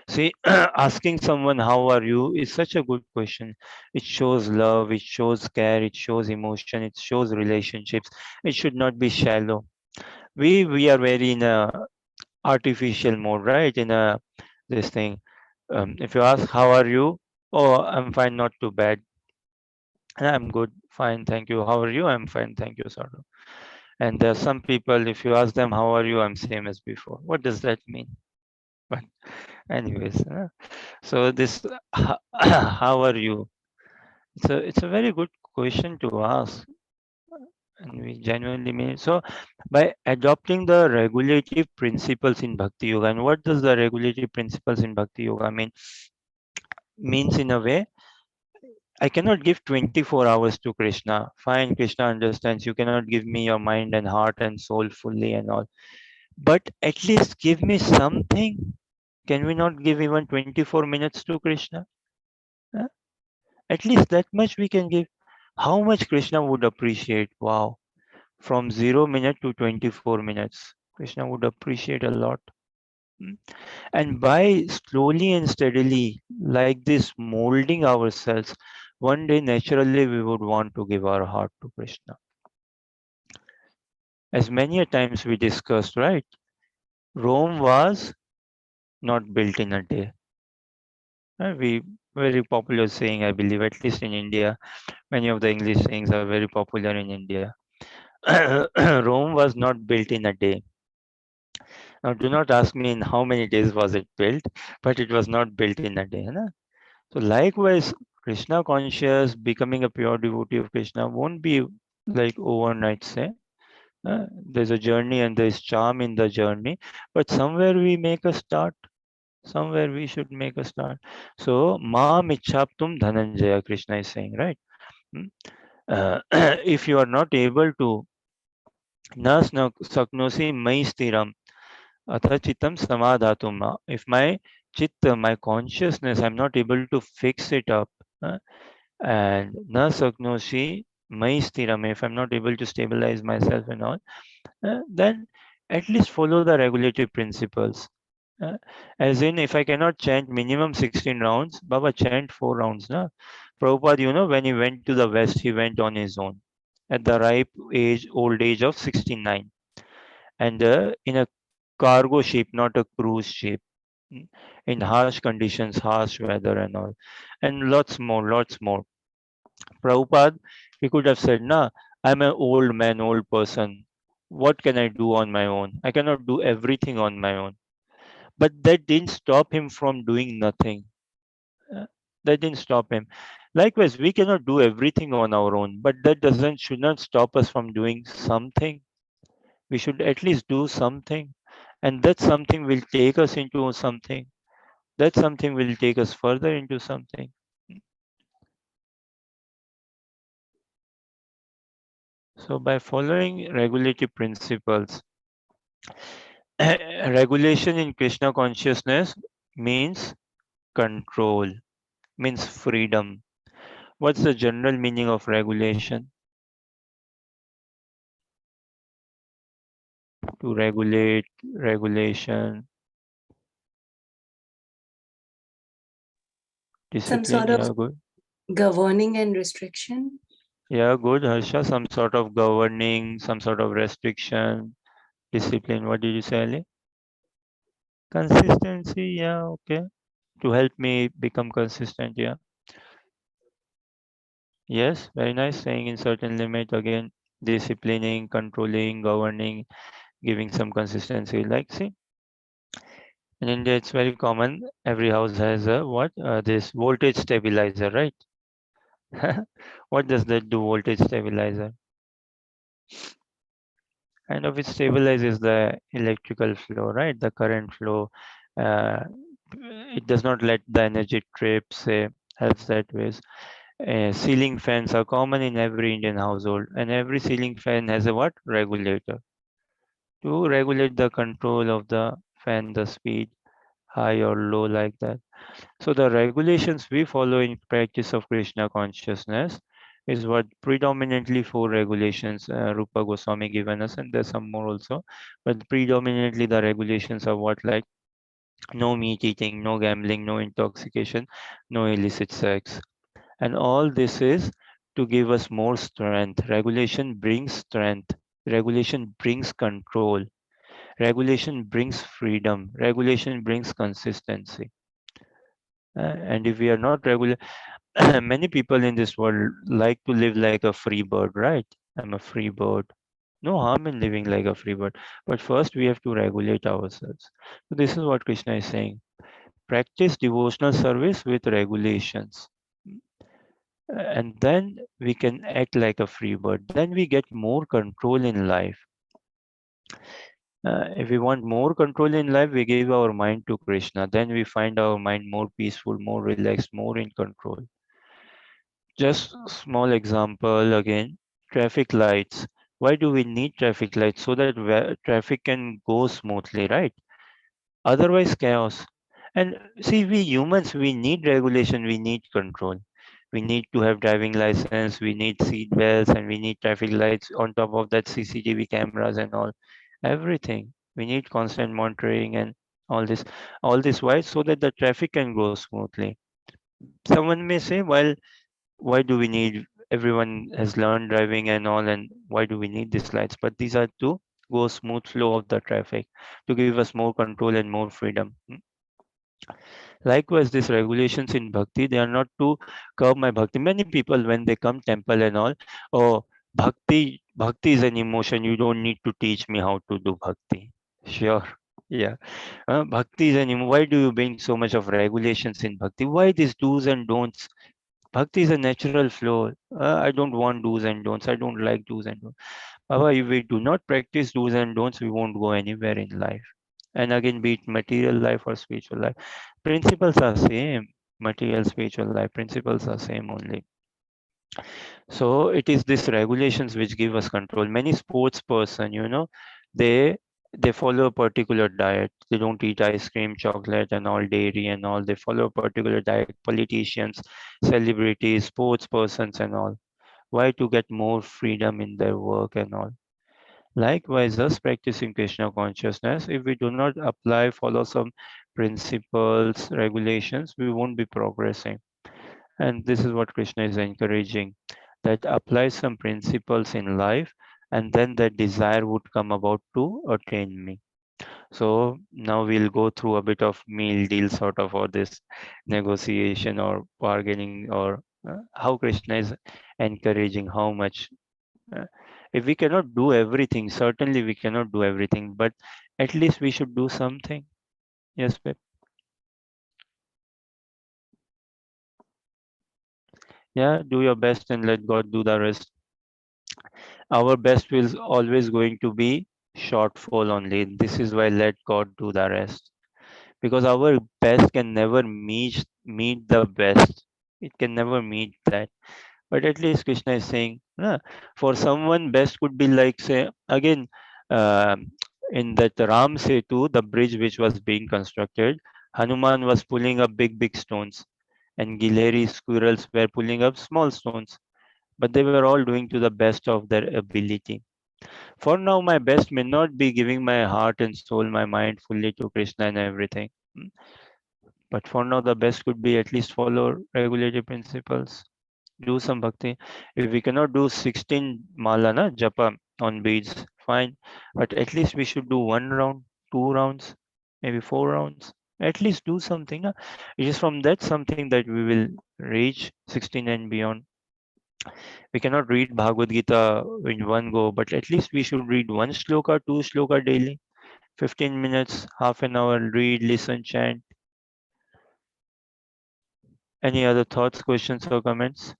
See, asking someone, how are you, is such a good question. It shows love, it shows care, it shows emotion, it shows relationships. It should not be shallow. We are very in a artificial mode, right? In a this thing. If you ask, how are you? Oh, I'm fine, not too bad. I'm good, fine, thank you. How are you? I'm fine, thank you, sort of. And there are some people, if you ask them, how are you? I'm same as before. What does that mean? But anyways, so this, how are you? It's a very good question to ask, and we genuinely mean it. So by adopting the regulative principles in Bhakti Yoga, and what does the regulative principles in Bhakti Yoga mean? Means in a way, I cannot give 24 hours to Krishna. Fine, Krishna understands. You cannot give me your mind and heart and soul fully and all. But at least give me something. Can we not give even 24 minutes to Krishna? Huh? At least that much we can give. How much Krishna would appreciate? Wow. From 0 minute to 24 minutes. Krishna would appreciate a lot. And by slowly and steadily, like this, molding ourselves, one day naturally we would want to give our heart to Krishna. As many a times we discussed, right? Rome was not built in a day. We very popular saying, I believe, at least in India. Many of the English sayings are very popular in India. Rome was not built in a day. Now, do not ask me in how many days was it built, but it was not built in a day. Hai na? So likewise, Krishna conscious, becoming a pure devotee of Krishna won't be like overnight, say. There's a journey and there's charm in the journey, but somewhere we make a start. Somewhere we should make a start. So, Mam Ichhaptum Dhananjaya, Krishna is saying, right? Hmm? If you are not able to na saknosi mai stiram atha chittam samadhatum, if my chitta, my consciousness, I'm not able to fix it up, and na saknosi mai stiram, if I'm not able to stabilize myself and all, then at least follow the regulative principles. As in, if I cannot chant minimum 16 rounds, Baba chant 4 rounds. Na? Prabhupada, when he went to the West, he went on his own at the ripe old age of 69. And in a cargo ship, not a cruise ship, in harsh conditions, harsh weather and all. And lots more, lots more. Prabhupada, he could have said, nah, I'm an old man, old person. what can I do on my own? I cannot do everything on my own. But that didn't stop him from doing nothing. Uh, That didn't stop him. Likewise, we cannot do everything on our own, but that doesn't should not stop us from doing something. We should at least do something, and that something will take us into something. That something will take us further into something. So by following regulative principles, regulation in Krishna consciousness means control, means freedom. What's the general meaning of regulation? To regulate, regulation, Some discipline. sort of Yeah, good. governing and restriction. Yeah, good, Harsha. Some sort of governing, some sort of restriction, discipline. What did you say, Ali? Consistency. Yeah, okay. To help me become consistent. Yeah. Yes, very nice. Staying in certain limit again, disciplining, controlling, governing, giving some consistency. Like, see, in India, it's very common. Every house has a what? This voltage stabilizer, right? What does that do? Voltage stabilizer. Kind of it stabilizes the electrical flow, right? The current flow. Uh, it does not let the energy trip. Say helps that ways. Ceiling fans are common in every Indian household, and every ceiling fan has a what? Regulator to regulate the control of the fan, the speed, high or low, like that. So the regulations we follow in practice of Krishna consciousness is what predominantly four regulations Rupa Goswami given us, and there's some more also. But predominantly the regulations are what, like no meat eating, no gambling, no intoxication, no illicit sex. And all this is to give us more strength. Regulation brings strength. Regulation brings control. Regulation brings freedom. Regulation brings consistency. And if we are not regular, many people in this world like to live like a free bird, right? I'm a free bird. No harm in living like a free bird. But first, we have to regulate ourselves. So this is what Krishna is saying. Practice devotional service with regulations. And then we can act like a free bird. Then we get more control in life. If we want more control in life, we give our mind to Krishna. Then we find our mind more peaceful, more relaxed, more in control. Just small example again, traffic lights. Why do we need traffic lights? So that traffic can go smoothly, right? Otherwise, chaos. And see, we humans, we need regulation, we need control. We need to have driving license, we need seat belts, and we need traffic lights. On top of that, CCTV cameras and all, everything. We need constant monitoring and all this. All this why? So that the traffic can go smoothly. Someone may say, well, why do we need, everyone has learned driving and all, and why do we need these lights? But these are to go smooth flow of the traffic, to give us more control and more freedom. Likewise, these regulations in bhakti, they are not to curb my bhakti. Many people, when they come temple and all, oh, bhakti is an emotion, you don't need to teach me how to do bhakti. Sure. Yeah. Bhakti is an why do you bring so much of regulations in bhakti? Why these do's and don'ts? Bhakti is a natural flow. I don't want do's and don'ts. I don't like do's and don'ts. Baba, if we do not practice do's and don'ts, we won't go anywhere in life. And again, be it material life or spiritual life, principles are same. Material, spiritual life, principles are same only. So it is these regulations which give us control. Many sports person, they they follow a particular diet. They don't eat ice cream, chocolate, and all dairy and all. They follow a particular diet. Politicians, celebrities, sports persons, and all. Why? To get more freedom in their work and all. Likewise, us practicing Krishna consciousness, if we do not apply, follow some principles, regulations, we won't be progressing. And this is what Krishna is encouraging, that apply some principles in life, and then that desire would come about to attain me. So now we'll go through a bit of meal deal sort of, or this negotiation or bargaining, or how Krishna is encouraging, how much. uh, If we cannot do everything, certainly we cannot do everything, but at least we should do something. Yes, Pep. Yeah, do your best and let God do the rest. Our best is always going to be shortfall only. This is why let God do the rest. Because our best can never meet the best. It can never meet that. But at least Krishna is saying, for someone best could be like, say, again, in that Ram Setu, the bridge which was being constructed, Hanuman was pulling up big stones, and Gilheri squirrels were pulling up small stones. But they were all doing to the best of their ability. For now, my best may not be giving my heart and soul, my mind fully to Krishna and everything. But for now, the best could be at least follow regulative principles. Do some bhakti. If we cannot do 16 mala na japa on beads, fine. But at least we should do 1 round, 2 rounds, maybe 4 rounds. At least do something. Na? It is from that something that we will reach 16 and beyond. We cannot read Bhagavad Gita in one go, but at least we should read one shloka, two shloka daily, 15 minutes, half an hour, read, listen, chant. Any other thoughts, questions, or comments?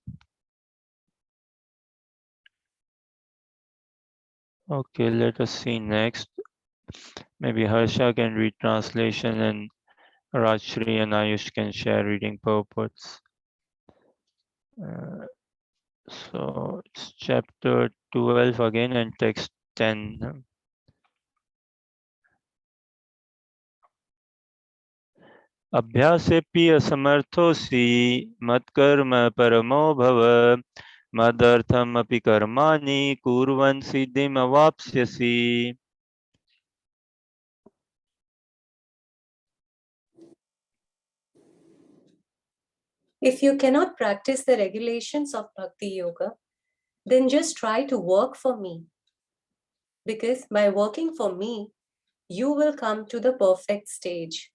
Okay, let us see next. Maybe Harsha can read translation and Rajshri and Ayush can share reading purports. So it's chapter 12 again and text 10. अभ्यासेऽपि असमर्थोऽसि मत्कर्म परमो भव मदर्थमपि कर्माणि कुर्वन् सिद्धिमवाप्स्यसि. If you cannot practice the regulations of Bhakti Yoga, then just try to work for me. Because by working for me, you will come to the perfect stage.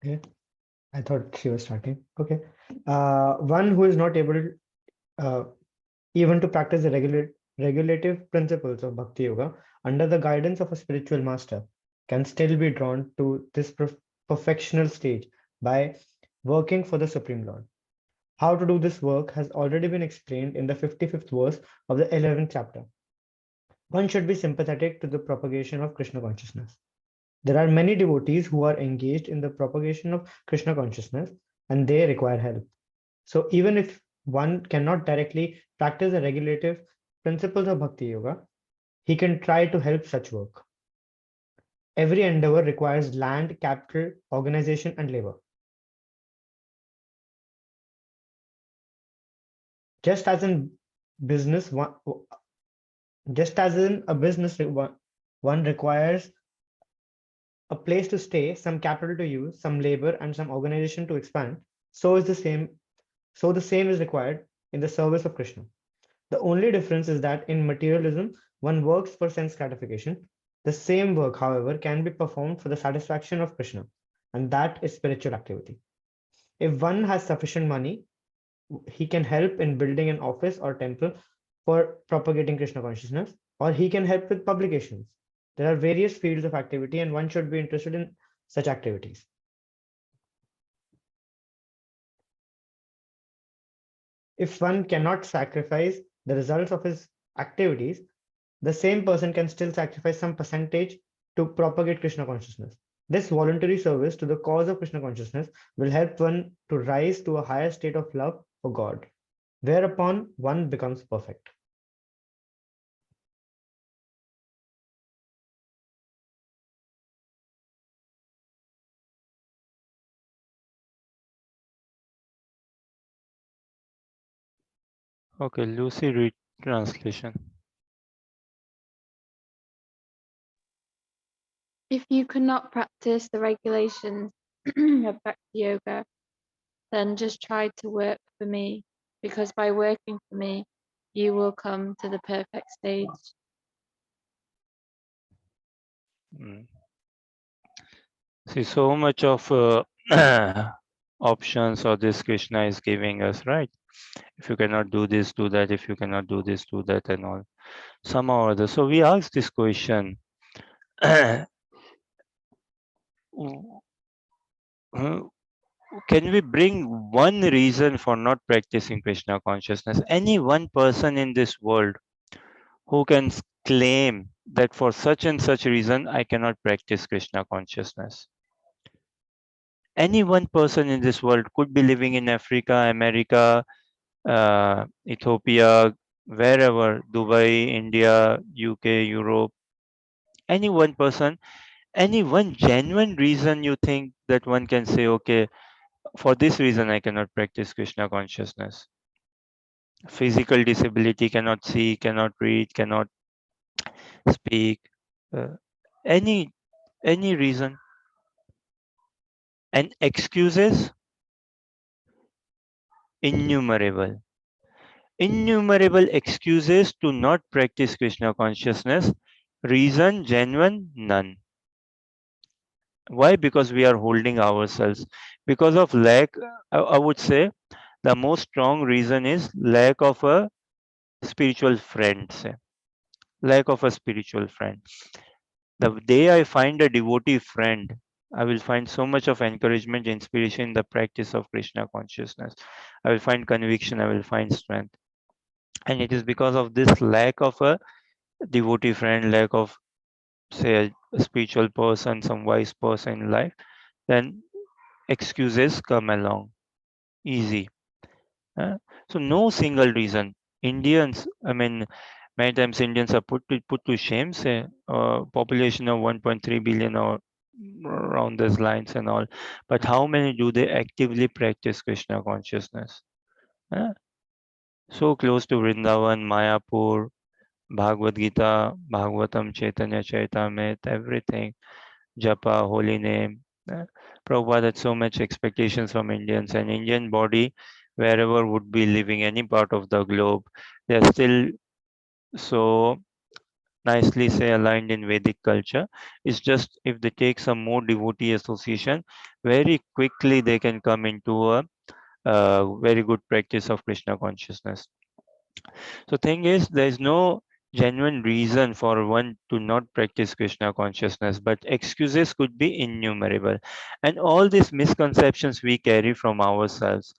Okay. I thought she was starting. Okay. One who is not able uh, even to practice the regulative principles of Bhakti Yoga under the guidance of a spiritual master can still be drawn to this perfectional stage by working for the Supreme Lord. How to do this work has already been explained in the 55th verse of the 11th chapter. One should be sympathetic to the propagation of Krishna consciousness. There are many devotees who are engaged in the propagation of Krishna consciousness and they require help. So even if one cannot directly practice the regulative principles of Bhakti Yoga, he can try to help such work. Every endeavor requires land, capital, organization, and labor. Just as in business, one requires a place to stay, some capital to use, some labor, and some organization to expand. So the same is required in the service of Krishna. The only difference is that in materialism, one works for sense gratification. The same work, however, can be performed for the satisfaction of Krishna, and that is spiritual activity. If one has sufficient money, he can help in building an office or temple for propagating Krishna consciousness, or he can help with publications. There are various fields of activity, and one should be interested in such activities. If one cannot sacrifice the results of his activities, the same person can still sacrifice some percentage to propagate Krishna consciousness. This voluntary service to the cause of Krishna consciousness will help one to rise to a higher state of love for God, whereupon one becomes perfect. Okay, Lucy read translation. If you cannot practice the regulations of Bhakti Yoga, then just try to work for me, because by working for me, you will come to the perfect stage. See, so much of options or this Krishna is giving us, right? If you cannot do this, do that. If you cannot do this, do that, and all. Somehow or other. So we ask this question. Can we bring one reason for not practicing Krishna consciousness? Any one person in this world who can claim that for such and such reason I cannot practice Krishna consciousness. Any one person in this world could be living in Africa, America, Ethiopia, wherever, Dubai, India, UK, Europe. Any one person, any one genuine reason you think that one can say, okay, for this reason I cannot practice Krishna consciousness. Physical disability, cannot see, cannot read, cannot speak, any reason. And excuses, innumerable. Innumerable excuses to not practice Krishna consciousness. Reason, genuine, none. Why? Because we are holding ourselves. Because of lack, I would say the most strong reason is lack of a spiritual friend. Say. Lack of a spiritual friend. The day I find a devotee friend, I will find so much of encouragement, inspiration in the practice of Krishna consciousness. I will find conviction, I will find strength. And it is because of this lack of a devotee friend, lack of, say, a spiritual person, some wise person in life, then excuses come along. Easy. So no single reason. Indians, I mean, many times Indians are put to shame, say, population of 1.3 billion or around those lines and all. But how many do they actively practice Krishna consciousness? So close to Vrindavan, Mayapur, Bhagavad Gita, Bhagavatam, Chaitanya Charitamrita, everything, Japa, holy name. Prabhupada had so much expectations from Indians, and Indian body, wherever would be living, any part of the globe, they are still so nicely, say, aligned in Vedic culture. It's just if they take some more devotee association, very quickly they can come into a very good practice of Krishna consciousness. So thing is, there is no genuine reason for one to not practice Krishna consciousness, but excuses could be innumerable. And all these misconceptions we carry from ourselves.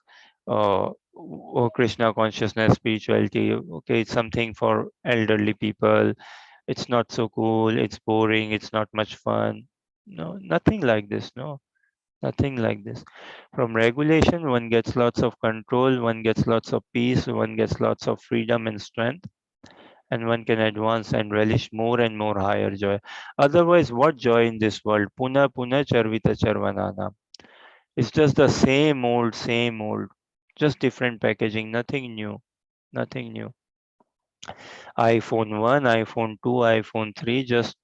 Krishna consciousness, spirituality, okay, it's something for elderly people. It's not so cool, it's boring, it's not much fun. No, nothing like this, no. Nothing like this. From regulation, one gets lots of control, one gets lots of peace, one gets lots of freedom and strength, and one can advance and relish more and more higher joy. Otherwise, what joy in this world? Puna puna charvita charvanana. It's just the same old, just different packaging, nothing new, nothing new. iPhone 1, iPhone 2, iPhone 3, just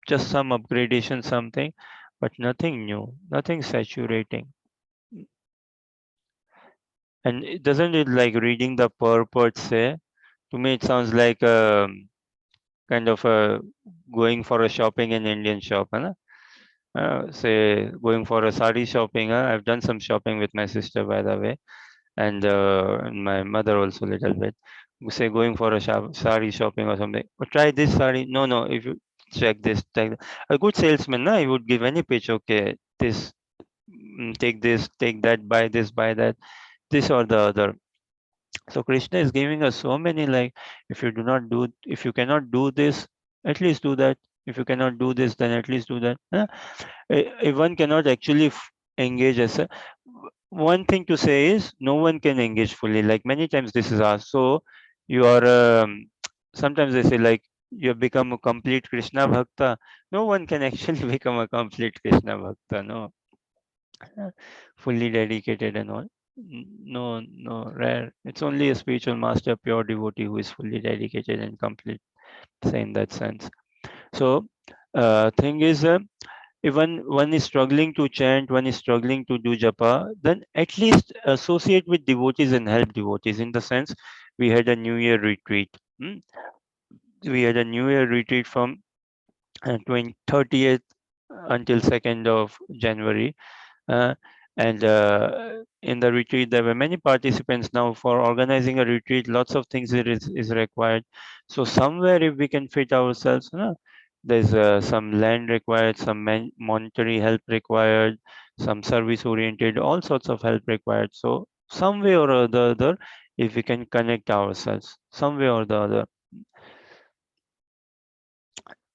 some upgradation, something, but nothing new, nothing saturating. And doesn't it like reading the purport say? To me, it sounds like kind of a going for a shopping in Indian shop, huh? Say going for a sari shopping. I've done some shopping with my sister, by the way, and my mother also a little bit. Say going for a sari shopping or something. But try this sari. No, no. If you check this, a good salesman, he would give any pitch. Okay, this, take this, take that, buy this, buy that, this or the other. So Krishna is giving us so many, like, if you cannot do this, at least do that. If you cannot do this, then at least do that. If one cannot actually engage as a, one thing to say is no one can engage fully. Like many times this is asked. So you are sometimes they say like you have become a complete Krishna bhakta. No one can actually become a complete Krishna bhakta. No, fully dedicated and all. No, no, rare. It's only a spiritual master, pure devotee who is fully dedicated and complete, say in that sense. So, thing is, if one is struggling to chant, one is struggling to do japa, then at least associate with devotees and help devotees. In the sense, we had a New Year retreat. We had a New Year retreat from 30th until 2nd of January. Uh, and in the retreat, there were many participants. Now, for organizing a retreat, lots of things is required. So somewhere, if we can fit ourselves, there's some land required, some monetary help required, some service oriented, all sorts of help required. So some way or the other, if we can connect ourselves, some way or the other,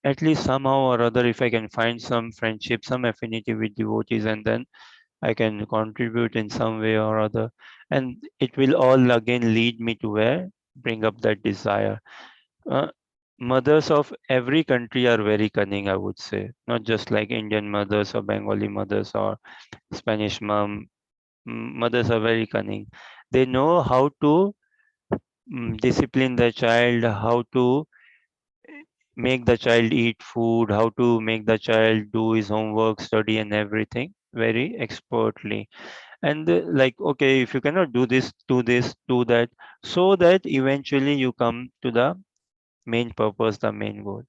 at least somehow or other, if I can find some friendship, some affinity with devotees, and then I can contribute in some way or other, and it will all again lead me to where? Bring up that desire. Uh, Mothers of every country are very cunning, I would say, not just like Indian mothers or Bengali mothers or Spanish mothers are very cunning. They know how to discipline the child, how to make the child eat food, how to make the child do his homework, study, and everything very expertly. And like, okay, if you cannot do this, do that, so that eventually you come to the main purpose, the main goal.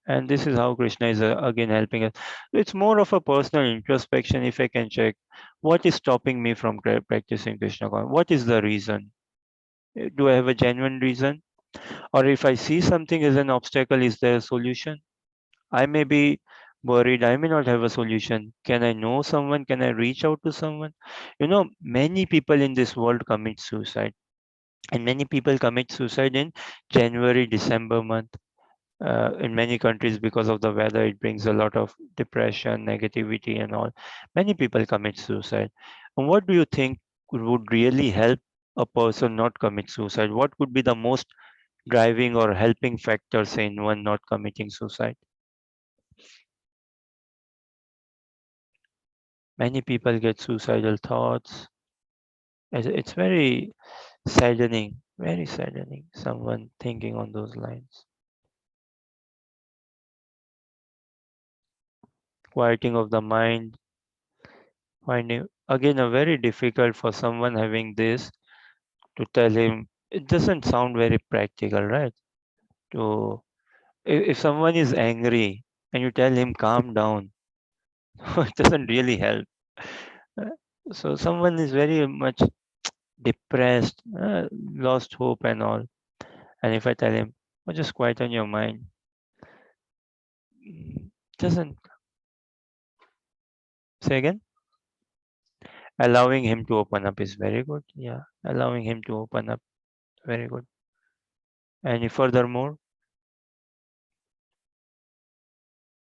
And this is how Krishna is again helping us. It's more of a personal introspection. If I can check what is stopping me from practicing Krishna consciousness, what is the reason? Do I have a genuine reason? Or if I see something as an obstacle, is there a solution? I may be worried, I may not have a solution. Can I know someone? Can I reach out to someone? Many people in this world commit suicide, and many people commit suicide in January, December month. In many countries, because of the weather, it brings a lot of depression, negativity, and all. Many people commit suicide. And what do you think would really help a person not commit suicide? What could be the most driving or helping factors in one not committing suicide? Many people get suicidal thoughts. It's very saddening, someone thinking on those lines. Quieting of the mind, finding again a very difficult for someone having this to tell him. It doesn't sound very practical, right? To if someone is angry and you tell him calm down, it doesn't really help. Uh, So someone is very much depressed, lost hope and all. And if I tell him, oh, just quieten your mind, doesn't. Say again? Allowing him to open up is very good. Yeah, allowing him to open up, very good. And furthermore,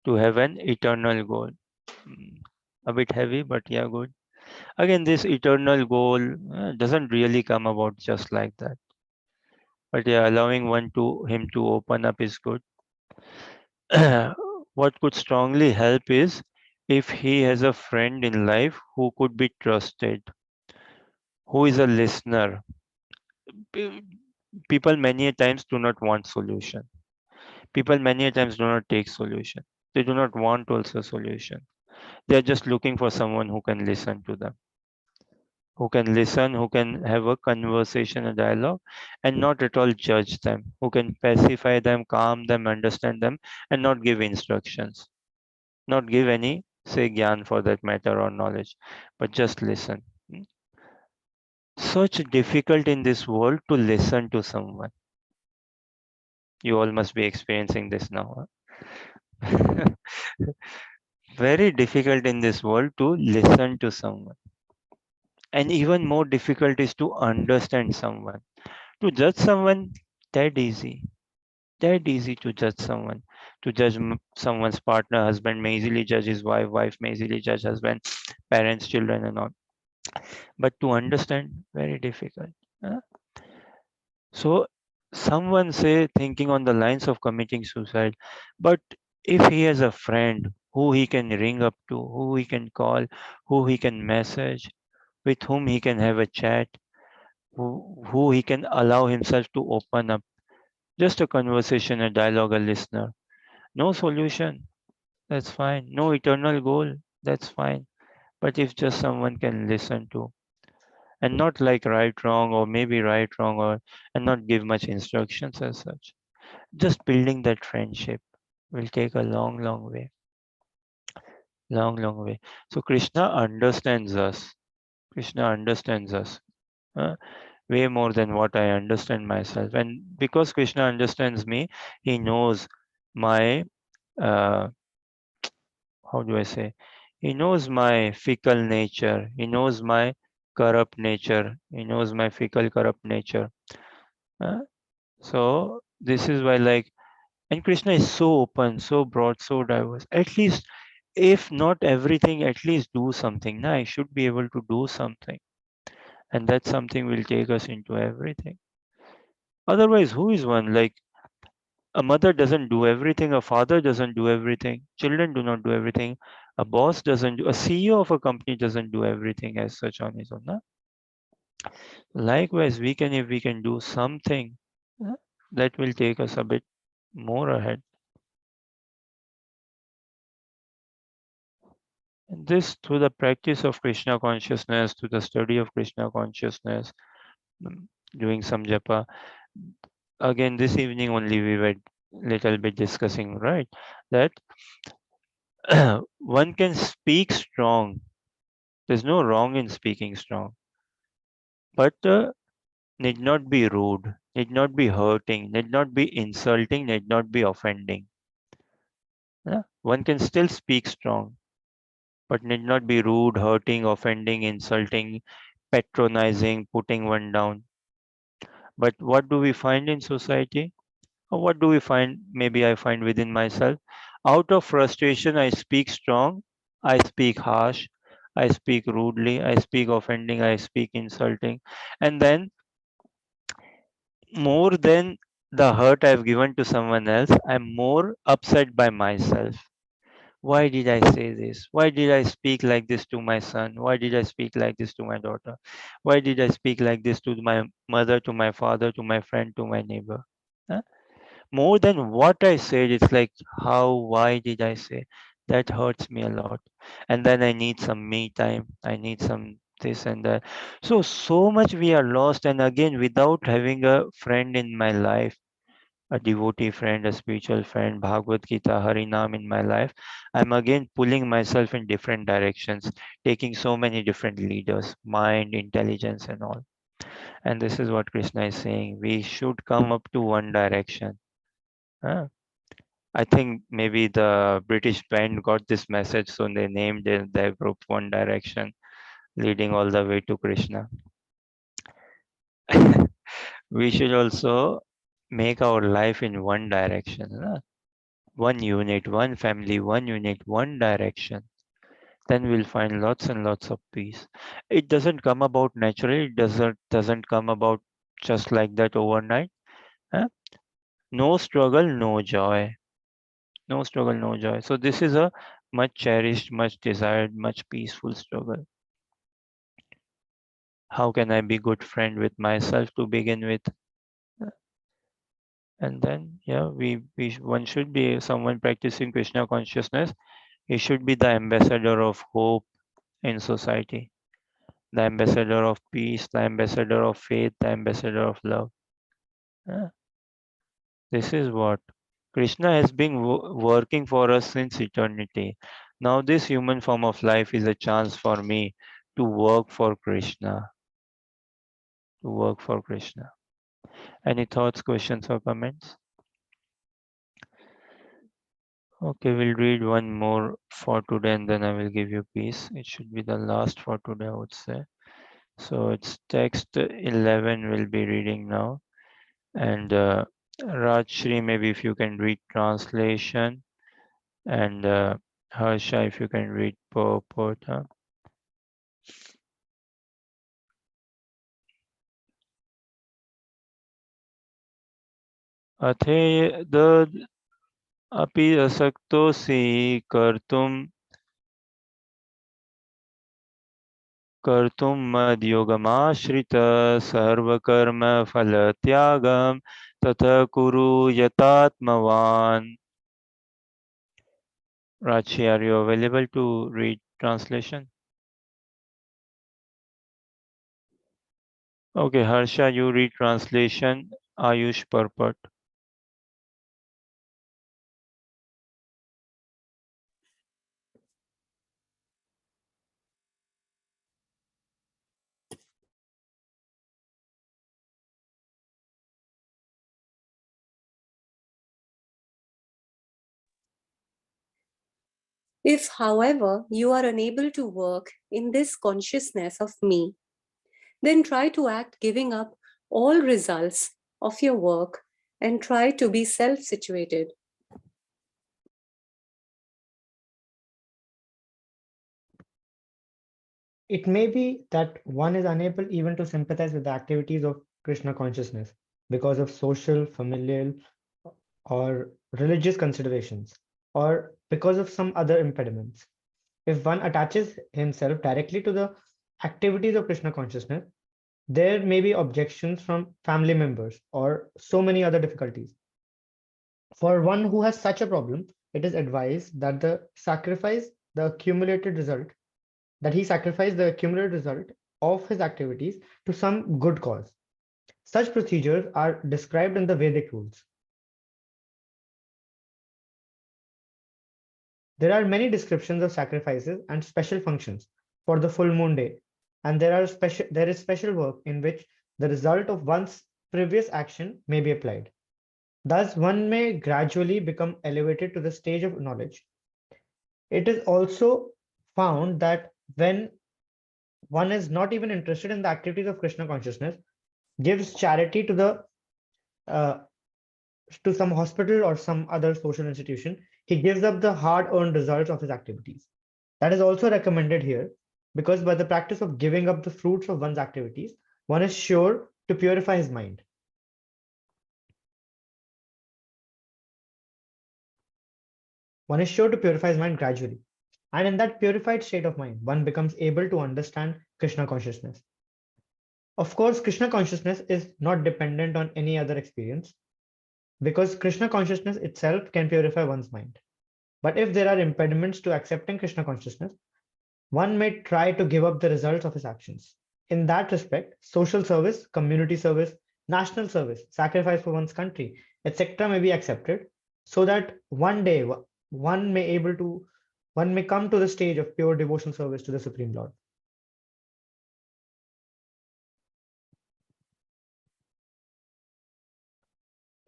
to have an eternal goal. A bit heavy, but yeah, good. Again, this eternal goal doesn't really come about just like that. But yeah, allowing him to open up is good. What could strongly help is if he has a friend in life who could be trusted, who is a listener. Pe- People many a times do not want solution. People many a times do not take solution. They do not want also solution. They are just looking for someone who can listen to them, who can listen, who can have a conversation, a dialogue, and not at all judge them, who can pacify them, calm them, understand them, and not give instructions, not give any, say, gyan for that matter or knowledge, but just listen. Such difficult in this world to listen to someone. You all must be experiencing this now. Huh? Very difficult in this world to listen to someone. And even more difficult is to understand someone. To judge someone, that easy. That easy to judge someone. To judge someone's partner, husband may easily judge his wife, wife may easily judge husband, parents, children, and all. But to understand, very difficult. Huh? So someone say thinking on the lines of committing suicide, but if he has a friend who he can ring up to, who he can call, who he can message, with whom he can have a chat, who he can allow himself to open up, just a conversation, a dialogue, a listener. No solution. that's fine. No eternal goal, that's fine. But if just someone can listen to, and not like right, wrong, or maybe right, wrong, or and not give much instructions as such. Just building that friendship will take a long, long way. Long, long way. So Krishna understands us. Krishna understands us. Way more than what I understand myself. And because Krishna understands me, he knows my how do I say? He knows my fickle nature. He knows my corrupt nature. He knows my fickle, corrupt nature. Uh, so this is why, like, and Krishna is so open, so broad, so diverse. At least, if not everything, at least do something. Now I should be able to do something, and that something will take us into everything. Otherwise, who is one? Like, a mother doesn't do everything, a father doesn't do everything, children do not do everything, a boss doesn't do, a CEO of a company doesn't do everything as such on his own. Na? Likewise, we can, if we can do something, that will take us a bit more ahead. And this, through the practice of Krishna consciousness, through the study of Krishna consciousness, doing some japa. Again, this evening only we were little bit discussing, right? That one can speak strong. There's no wrong in speaking strong, but need not be rude, need not be hurting, need not be insulting, need not be offending. Yeah? One can still speak strong, but need not be rude, hurting, offending, insulting, patronizing, putting one down. But what do we find in society? Or what do we find? Maybe I find within myself. Out of frustration, I speak strong, I speak harsh, I speak rudely, I speak offending, I speak insulting. And then, more than the hurt I've given to someone else, I'm more upset by myself. Why did I say this? Why did I speak like this to my son? Why did I speak like this to my daughter? Why did I speak like this to my mother, to my father, to my friend, to my neighbor? Huh? More than what I said, it's like, how, why did I say? That hurts me a lot. And then I need some me time. I need some this and that. So much we are lost. And again, without having a friend in my life, a devotee friend, a spiritual friend, Bhagavad Gita, Harinam in my life, I'm again pulling myself in different directions, taking so many different leaders, mind, intelligence, and all. And this is what Krishna is saying. We should come up to one direction. Huh? I think maybe the British band got this message, so they named their group One Direction, leading all the way to Krishna. We should also make our life in one direction. Huh? One unit, one family, one unit, one direction, then we'll find lots and lots of peace. It doesn't come about naturally. It doesn't come about just like that overnight. Huh? No struggle, no joy. No struggle, no joy. So this is a much cherished, much desired, much peaceful struggle. How can I be good friend with myself to begin with? And then, yeah, one should be someone practicing Krishna consciousness. He should be the ambassador of hope in society, the ambassador of peace, the ambassador of faith, the ambassador of love. This is what Krishna has been working for us since eternity. Now this human form of life is a chance for me to work for Krishna. To work for Krishna. Any thoughts, questions, or comments? Okay, we'll read one more for today and then I will give you peace. It should be the last for today, I would say. So it's text 11 we'll be reading now. And Rajshri, maybe if you can read translation, and Harsha, if you can read purport. Huh? अथेदद् अपि असक्तोऽसि कर्तुं मद्योगमाश्रित सर्वकर्मफलत्यागं ततः कुरु यतात्मवान्. Rachi, are you available to read translation? Okay, Harsha, you read translation. Ayush purport. If, however, you are unable to work in this consciousness of me, then try to act giving up all results of your work and try to be self situated. It may be that one is unable even to sympathize with the activities of Krishna consciousness because of social, familial, or religious considerations, or because of some other impediments. If one attaches himself directly to the activities of Krishna consciousness, there may be objections from family members or so many other difficulties. For one who has such a problem, it is advised that the accumulated result, that he sacrifice the accumulated result of his activities to some good cause. Such procedures are described in the Vedic rules. There are many descriptions of sacrifices and special functions for the full moon day, and there is special work in which the result of one's previous action may be applied. Thus, one may gradually become elevated to the stage of knowledge. It is also found that when one is not even interested in the activities of Krishna consciousness, gives charity uh, to some hospital or some other social institution, he gives up the hard-earned results of his activities. That is also recommended here because by the practice of giving up the fruits of one's activities, one is sure to purify his mind. One is sure to purify his mind gradually. And in that purified state of mind, one becomes able to understand Krishna consciousness. Of course, Krishna consciousness is not dependent on any other experience because Krishna consciousness itself can purify one's mind. But if there are impediments to accepting Krishna consciousness, one may try to give up the results of his actions. In that respect, social service, community service, national service, sacrifice for one's country, etc. may be accepted so that one day one may able to one may come to the stage of pure devotional service to the Supreme Lord.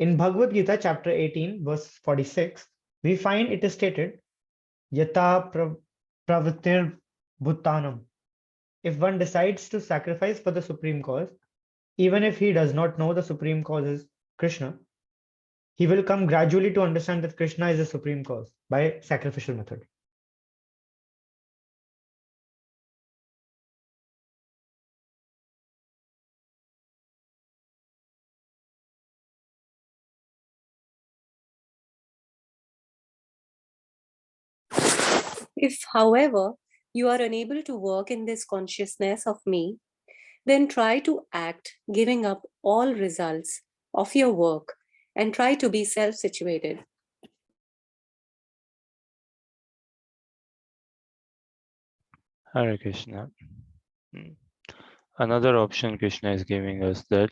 In Bhagavad Gita, chapter 18, verse 46, we find it is stated, Yata pravritir bhutanam. If one decides to sacrifice for the supreme cause, even if he does not know the supreme cause is Krishna, he will come gradually to understand that Krishna is the supreme cause by sacrificial method. If, however, you are unable to work in this consciousness of me, then try to act giving up all results of your work and try to be self situated. Hare Krishna. Another option Krishna is giving us that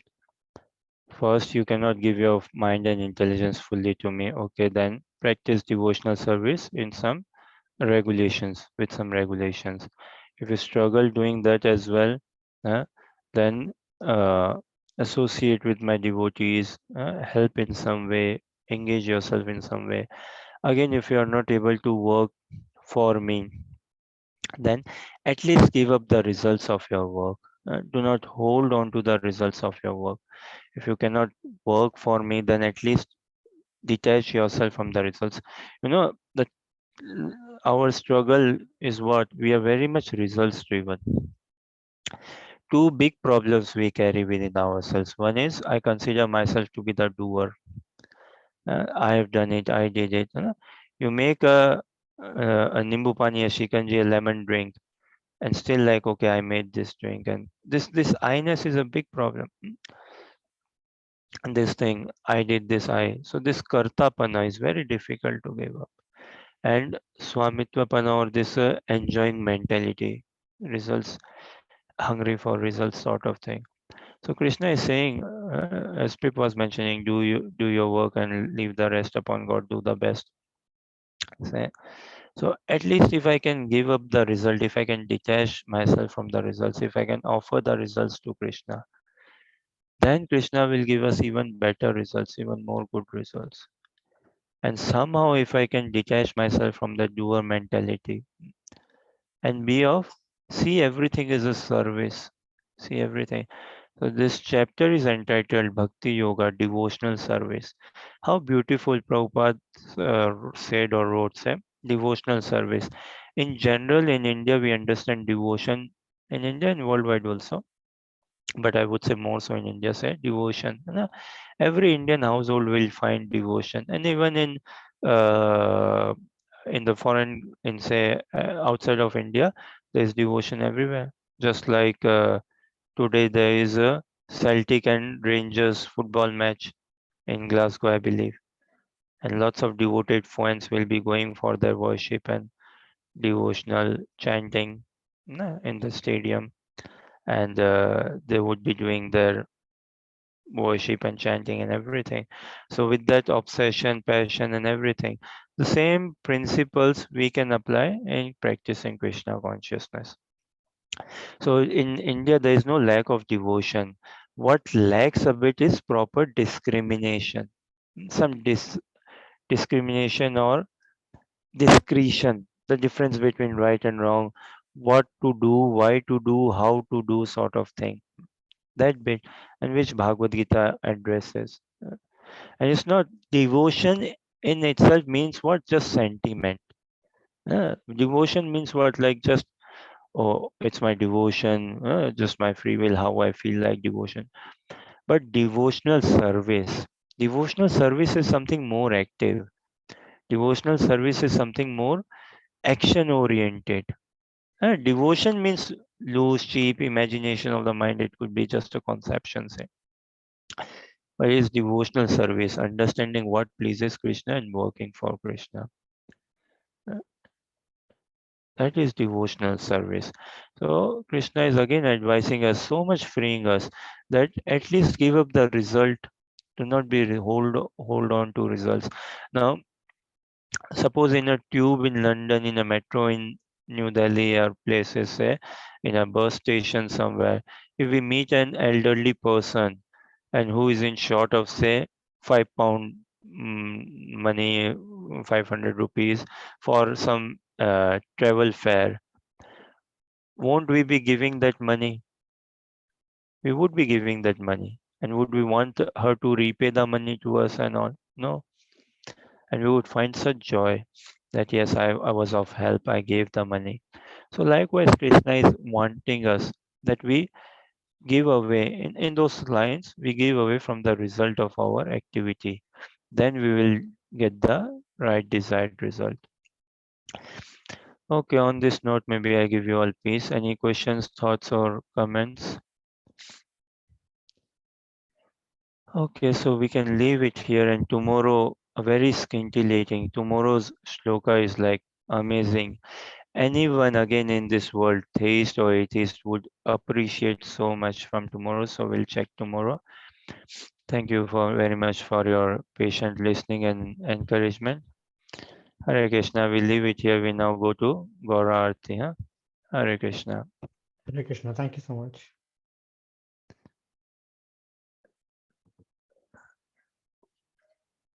first you cannot give your mind and intelligence fully to me. Okay, then practice devotional service in some regulations, with some regulations. If you struggle doing that as well, then associate with my devotees, help in some way, engage yourself in some way. Again, if you are not able to work for me, then at least give up the results of your work. Do not hold on to the results of your work. If you cannot work for me, then at least detach yourself from the results. You know, the our struggle is what we are very much results driven. Two big problems we carry within ourselves. One is I consider myself to be the doer. I have done it, I did it. You make a nimbu pani, a shikanji, a lemon drink, and still like, okay, I made this drink, and this I-ness is a big problem. And this thing, I did this, so this kartapana is very difficult to give up. and Swamitvapana, or this enjoying mentality, results, hungry for results sort of thing. So Krishna is saying, as Pip was mentioning, do your work and leave the rest upon God, do the best. So at least if I can give up the result, if I can detach myself from the results, if I can offer the results to Krishna, then Krishna will give us even better results, even more good results. And somehow if I can detach myself from the doer mentality and be of, see everything as a service, see everything. So this chapter is entitled Bhakti Yoga, Devotional Service. How beautiful Prabhupada said or wrote, say, devotional service. In general, in India, we understand devotion, in India and worldwide also, but I would say more so in India, say devotion. Every Indian household will find devotion, and even uh, in the foreign, in say outside of India, there is devotion everywhere. Just like today, there is a Celtic and Rangers football match in Glasgow, I believe, and lots of devoted fans will be going for their worship and devotional chanting in the stadium, and they would be doing their worship and chanting and everything. So with that obsession, passion and everything, the same principles we can apply in practicing Krishna consciousness. So in India, there is no lack of devotion. What lacks a bit is proper discrimination. Some discrimination or discretion, the difference between right and wrong, what to do, why to do, how to do, sort of thing. That bit, and which Bhagavad Gita addresses. And it's not devotion in itself means what? Just sentiment. Devotion means what? Like just, oh, it's my devotion, just my free will, how I feel like devotion. But devotional service is something more active. Devotional service is something more action oriented. Devotion means loose, cheap imagination of the mind. It could be just a conception, say. But it is devotional service, understanding what pleases Krishna and working for Krishna. Uh, That is devotional service. So Krishna is again advising us, so much freeing us, that at least give up the result. Do not be hold on to results. Now, suppose in a tube in London, in a metro in New Delhi, or places, say, in a bus station somewhere, if we meet an elderly person and who is in short of, say, £5 money, 500 rupees for some travel fare, won't we be giving that money? We would be giving that money. And would we want her to repay the money to us and all? No. And we would find such joy that yes, I was of help, I gave the money. So likewise, Krishna is wanting us that we give away, in those lines, we give away from the result of our activity. Then we will get the right desired result. Okay, on this note, maybe I give you all peace. Any questions, thoughts, or comments? Okay, so we can leave it here, and tomorrow, very scintillating. Tomorrow's shloka is like amazing. Anyone again in this world, theist or atheist, would appreciate so much from tomorrow. So we'll check tomorrow. Thank you for very much for your patient listening and encouragement. Hare Krishna. We leave it here. We now go to Gaura Arti. Hare Krishna. Hare Krishna. Thank you so much.